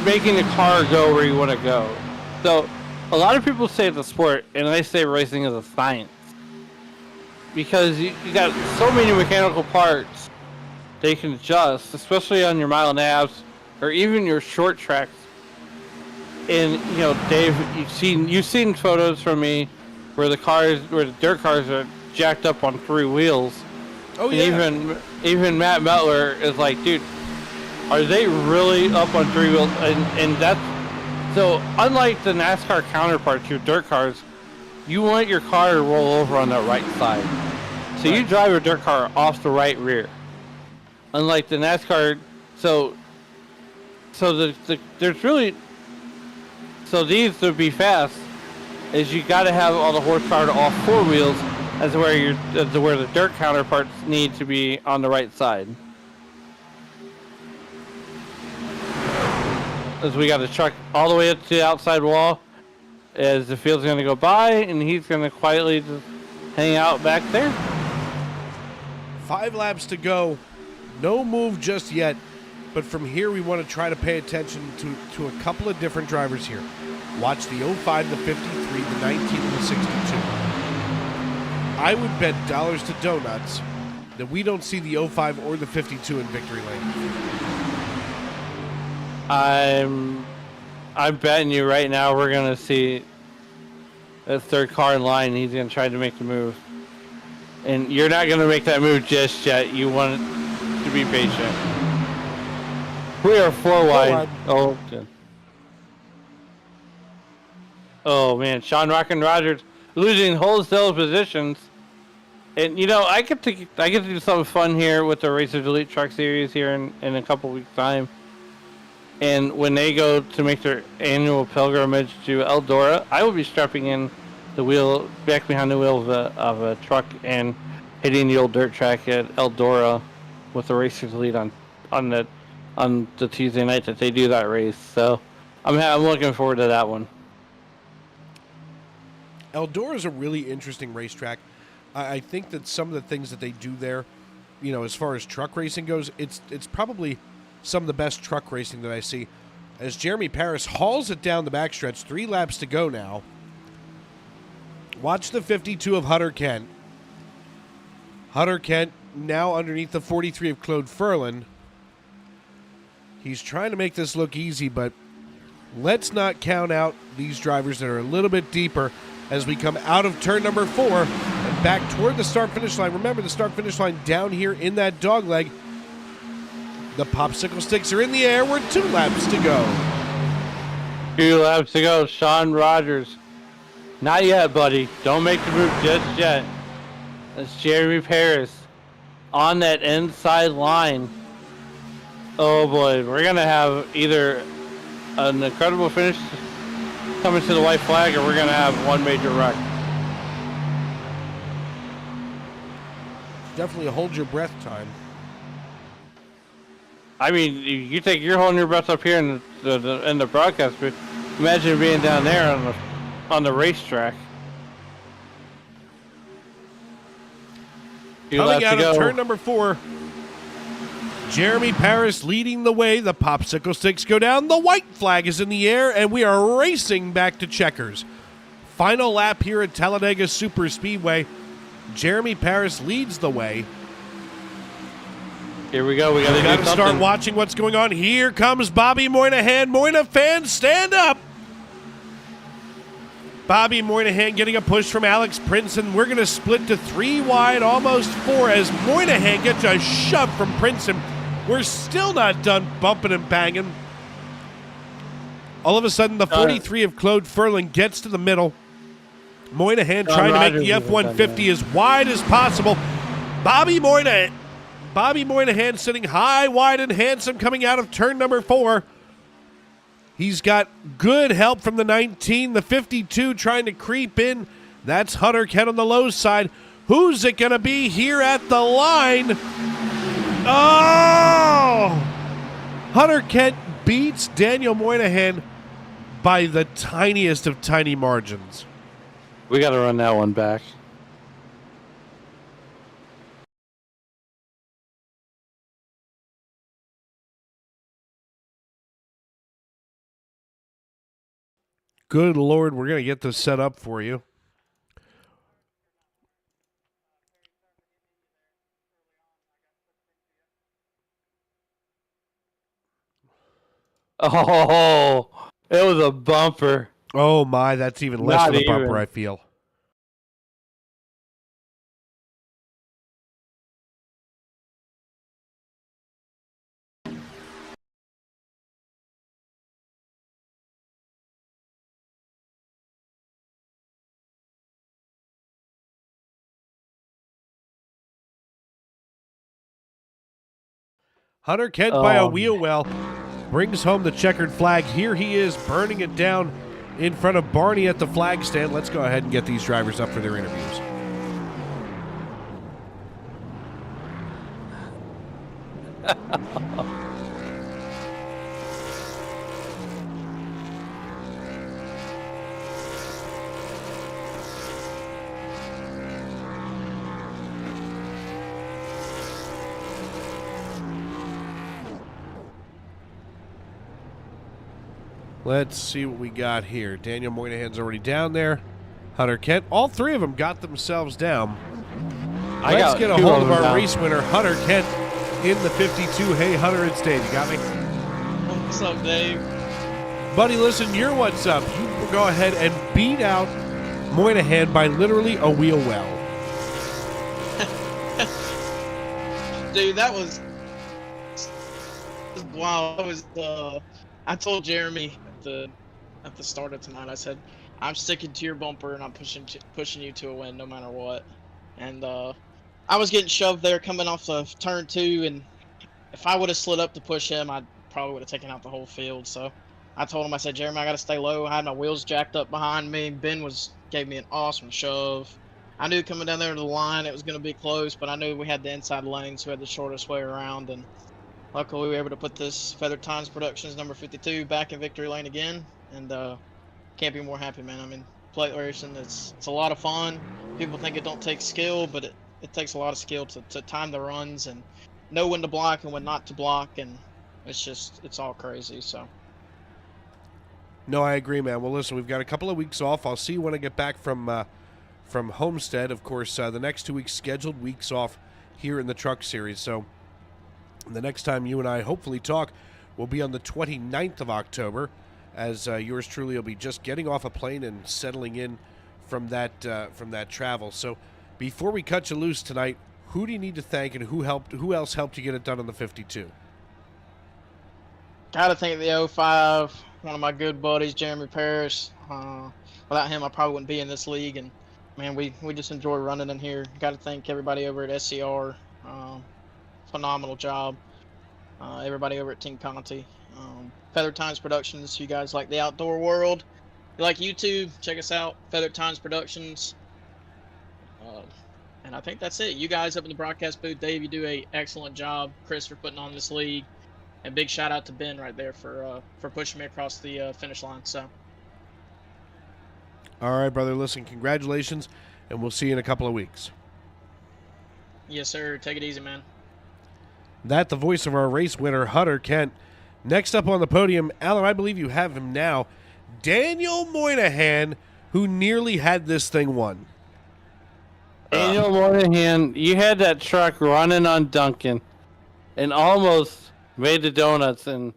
making the car go where you want to go. So, a lot of people say it's a sport, and I say racing is a science. Because you got so many mechanical parts they can adjust, especially on your mile and a halves or even your short tracks. And Dave, you've seen photos from me where the dirt cars are jacked up on 3 wheels. Oh yeah. And even Matt Mettler is like, dude, are they really up on 3 wheels? And that's so unlike the NASCAR counterparts, your dirt cars. You want your car to roll over on the right side. So you drive your dirt car off the right rear. Unlike the NASCAR, so there's really so these to be fast is you got to have all the horsepower to all four wheels, as where the dirt counterparts need to be on the right side. As we got a truck all the way up to the outside wall, as the field's going to go by, and he's going to quietly just hang out back there. 5 laps to go. No move just yet. But from here, we want to try to pay attention to a couple of different drivers here. Watch the 05, the 53, the 19, and the 62. I would bet dollars to donuts that we don't see the 05 or the 52 in victory lane. I'm betting you right now we're going to see a third car in line, and he's going to try to make the move. And you're not going to make that move just yet. You want to be patient. We are 4 wide. Oh, good. Oh man, Sean Rockin' Rogers losing wholesale positions. And you know, I get to do something fun here with the Racers Elite Truck Series here in a couple weeks' time. And when they go to make their annual pilgrimage to Eldora, I will be strapping in the wheel back behind the wheel of a truck and hitting the old dirt track at Eldora with the Racers Elite on the Tuesday night that they do that race. So I'm looking forward to that one. Eldora is a really interesting racetrack. I think that some of the things that they do there, you know, as far as truck racing goes, it's probably some of the best truck racing that I see. As Jeremy Paris hauls it down the backstretch, 3 laps to go now. Watch the 52 of Hutter Kent. Hutter Kent now underneath the 43 of Claude Ferlin. He's trying to make this look easy, but let's not count out these drivers that are a little bit deeper as we come out of turn number 4 and back toward the start-finish line. Remember, the start-finish line down here in that dogleg. The popsicle sticks are in the air. We're 2 laps to go. 2 laps to go. Sean Rogers. Not yet, buddy. Don't make the move just yet. That's Jeremy Paris on that inside line. Oh boy, we're going to have either an incredible finish coming to the white flag, or we're going to have one major wreck. Definitely a hold your breath time. I mean, you think you're holding your breath up here in the broadcast, but imagine being down there on the racetrack. Coming out of turn number 4, Jeremy Paris leading the way. The popsicle sticks go down. The white flag is in the air, and we are racing back to checkers. Final lap here at Talladega Superspeedway. Jeremy Paris leads the way. Here we go. We got to start watching what's going on. Here comes Bobby Moynihan. Moynihan fans, stand up. Bobby Moynihan getting a push from Alex Princeton. We're going to split to 3 wide, almost 4, as Moynihan gets a shove from Princeton. We're still not done bumping and banging. All of a sudden, the 43 of Claude Ferlin gets to the middle. Moynihan trying to make the F-150 as wide as possible. Bobby Moynihan sitting high, wide, and handsome coming out of turn number 4. He's got good help from the 19, the 52 trying to creep in. That's Hutter Kent on the low side. Who's it going to be here at the line? Oh! Hutter Kent beats Daniel Moynihan by the tiniest of tiny margins. We got to run that one back. Good Lord, we're going to get this set up for you. Oh, it was a bumper. Oh my, that's even less of a bumper, I feel. Hutter Kent by a wheel well brings home the checkered flag. Here he is burning it down in front of Barney at the flag stand. Let's go ahead and get these drivers up for their interviews. Let's see what we got here. Daniel Moynihan's already down there. Hunter Kent. All three of them got themselves down. Let's get a hold of our race winner, Hunter Kent, in the 52. Hey, Hunter, it's Dave. You got me? What's up, Dave? Buddy, listen, you're what's up. You go ahead and beat out Moynihan by literally a wheel well. Dude, that was wow. That was I told Jeremy at the start of tonight, I said, I'm sticking to your bumper and I'm pushing you to a win no matter what. And I was getting shoved there coming off of turn 2, and if I would have slid up to push him, I probably would have taken out the whole field. So I told him, I said, Jeremy, I got to stay low. I had my wheels jacked up behind me. Ben gave me an awesome shove. I knew coming down there to the line it was going to be close, but I knew we had the inside lanes who had the shortest way around, and luckily we were able to put this Feathered Times Productions number 52 back in victory lane again, and can't be more happy, man. I mean, plate racing, it's a lot of fun. People think it don't take skill, but it takes a lot of skill to time the runs and know when to block and when not to block, and it's all crazy. So no, I agree, man. Well, listen, we've got a couple of weeks off. I'll see you when I get back from Homestead. Of course, the next 2 weeks scheduled weeks off here in the Truck Series. So the next time you and I hopefully talk will be on the 29th of October, as yours truly will be just getting off a plane and settling in from that travel. So before we cut you loose tonight, who do you need to thank, and who else helped you get it done on the 52? Gotta thank the 05, one of my good buddies, Jeremy Parrish. Without him, I probably wouldn't be in this league, and man, we just enjoy running in here. Gotta thank everybody over at SCR. Phenomenal job. Everybody over at Team Conti. Feathered Times Productions, you guys like the outdoor world. You like YouTube, check us out, Feathered Times Productions. And I think that's it. You guys up in the broadcast booth, Dave, you do an excellent job. Chris for putting on this league. And big shout out to Ben right there for pushing me across the finish line. So. All right, brother. Listen, congratulations, and we'll see you in a couple of weeks. Yes, sir. Take it easy, man. That the voice of our race winner, Hunter Kent. Next up on the podium, Alan, I believe you have him now, Daniel Moynihan, who nearly had this thing won. Daniel Moynihan, you had that truck running on Duncan and almost made the donuts, and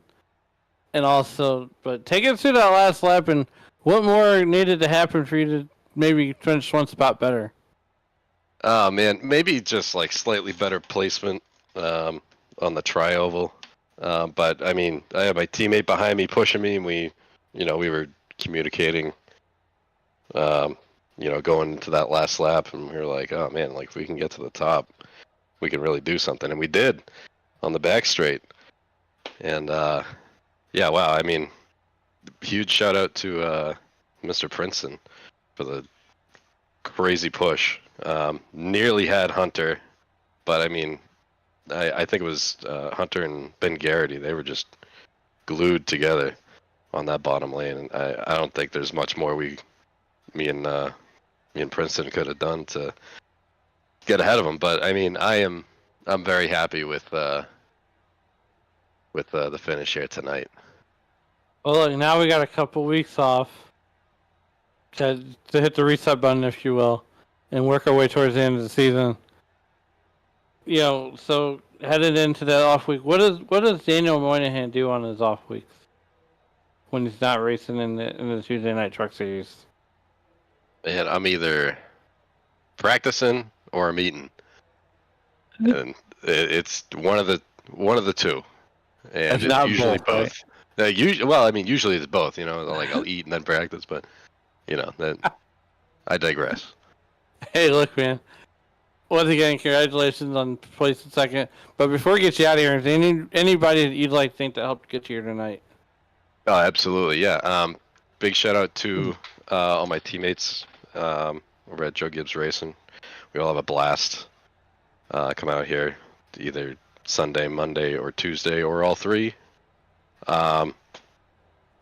also, but take it through that last lap, and what more needed to happen for you to maybe finish one spot better? Oh man, maybe just like slightly better placement on the tri-oval. But I mean, I had my teammate behind me pushing me, and we were communicating, going into that last lap, and we were like, oh man, like if we can get to the top, we can really do something. And we did on the back straight. And yeah, wow, I mean, huge shout out to Mr. Princeton for the crazy push. Nearly had Hunter, but I mean, I think it was Hunter and Ben Garrity. They were just glued together on that bottom lane, and I don't think there's much more me and Princeton could have done to get ahead of them. But I mean, I'm very happy with the finish here tonight. Well, look, now we got a couple weeks off to hit the reset button, if you will, and work our way towards the end of the season. So headed into that off week, what does Daniel Moynihan do on his off weeks when he's not racing in the Tuesday Night Truck Series? Man, I'm either practicing or I'm eating, and it's one of the two. And it's not usually both. Right? Usually it's both. Like I'll eat and then practice, but then I digress. Hey, look, man. Once again, congratulations on placing second. But before we get you out of here, is there anybody that you'd like to think to help get you here tonight? Oh, absolutely, yeah. big shout out to all my teammates over at Joe Gibbs Racing. We all have a blast. Come out here either Sunday, Monday, or Tuesday, or all three.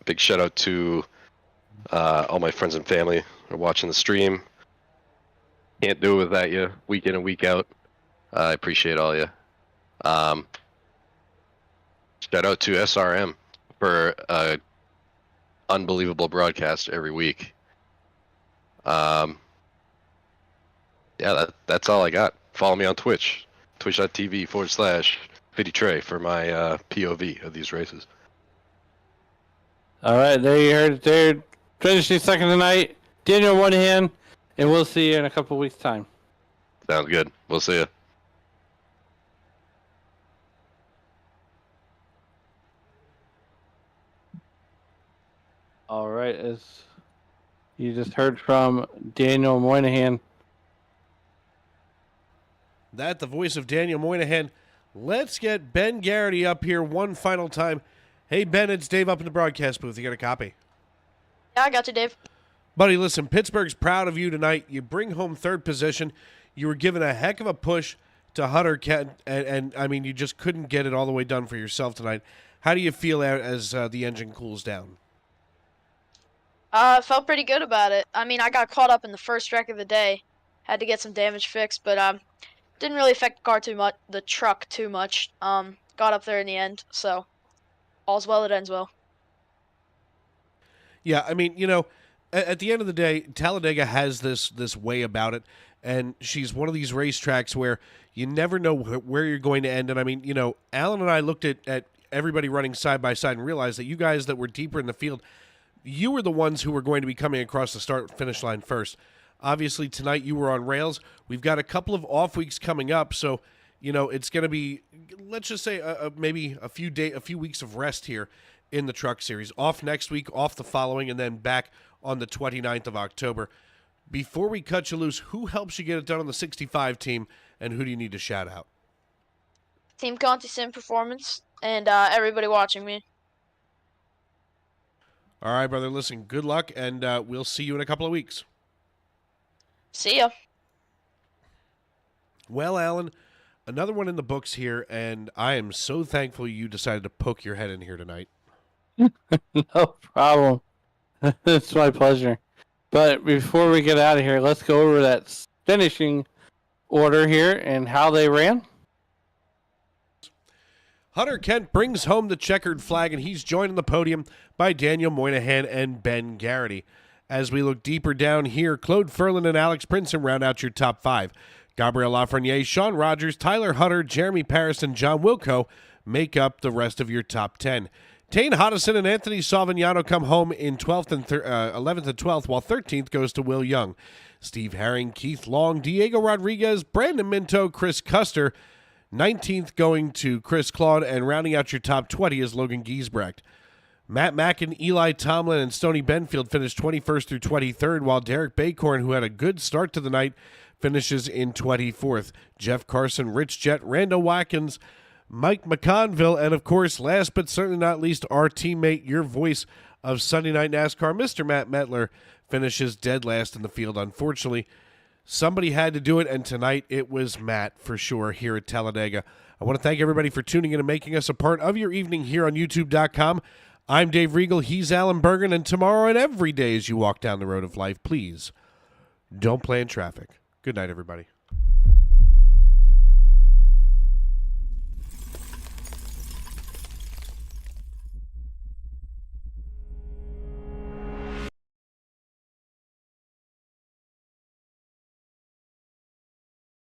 Big shout out to all my friends and family who are watching the stream. Can't do it without you, week in and week out. I appreciate all you. Shout out to SRM for unbelievable broadcast every week. Yeah, that's all I got. Follow me on Twitch, twitch.tv/FittyTrey for my POV of these races. All right, there you heard it there. Finishing second tonight, Daniel Moynihan, and we'll see you in a couple weeks' time. Sounds good. We'll see you. All right, as you just heard from Daniel Moynihan. That the voice of Daniel Moynihan. Let's get Ben Garrity up here one final time. Hey, Ben, it's Dave up in the broadcast booth. You got a copy? Yeah, I got you, Dave. Buddy, listen, Pittsburgh's proud of you tonight. You bring home third position. You were given a heck of a push to Hutter Kent, and I mean, you just couldn't get it all the way done for yourself tonight. How do you feel as the engine cools down? Felt pretty good about it. I mean, I got caught up in the first wreck of the day. Had to get some damage fixed, but didn't really affect the car too much, the truck too much. Got up there in the end, so all's well that ends well. Yeah, I mean, you know, at the end of the day, Talladega has this way about it, and she's one of these racetracks where you never know where you're going to end. And I mean, you know, Alan and I looked at everybody running side by side and realized that you guys that were deeper in the field, you were the ones who were going to be coming across the start-finish line first. Obviously, tonight you were on rails. We've got a couple of off weeks coming up, so you know it's going to be, let's just say, maybe a few weeks of rest here in the Truck Series. Off next week, off the following, and then back on the 29th of October. Before we cut you loose, who helps you get it done on the 65 team, and who do you need to shout out? Team Conti Sim Performance and everybody watching me. All right, brother, listen, good luck, and we'll see you in a couple of weeks. See ya. Well, Alan, another one in the books here, and I am so thankful you decided to poke your head in here tonight. No problem. It's my pleasure. But before we get out of here, let's go over that finishing order here and how they ran. Hutter Kent brings home the checkered flag, and he's joined on the podium by Daniel Moynihan and Ben Garrity. As we look deeper down here, Claude Ferland and Alex Princeton round out your top five. Gabriel Lafreniere, Sean Rogers, Tyler Hutter, Jeremy Paris, and John Wilco make up the rest of your top 10. Tane Hodison and Anthony Salvignano come home in 11th and 12th, while 13th goes to Will Young. Steve Herring, Keith Long, Diego Rodriguez, Brandon Minto, Chris Custer. 19th going to Chris Claude, and rounding out your top 20 is Logan Giesbrecht. Matt Mackin, Eli Tomlin, and Stoney Benfield finish 21st through 23rd, while Derek Baycorn, who had a good start to the night, finishes in 24th. Jeff Carson, Rich Jett, Rando Watkins, Mike McConville, and of course, last but certainly not least, our teammate, your voice of Sunday Night NASCAR, Mr. Matt Metler, finishes dead last in the field. Unfortunately, somebody had to do it, and tonight it was Matt for sure here at Talladega. I want to thank everybody for tuning in and making us a part of your evening here on YouTube.com. I'm Dave Regal, he's Alan Bergen, and tomorrow and every day as you walk down the road of life, please don't play in traffic. Good night, everybody.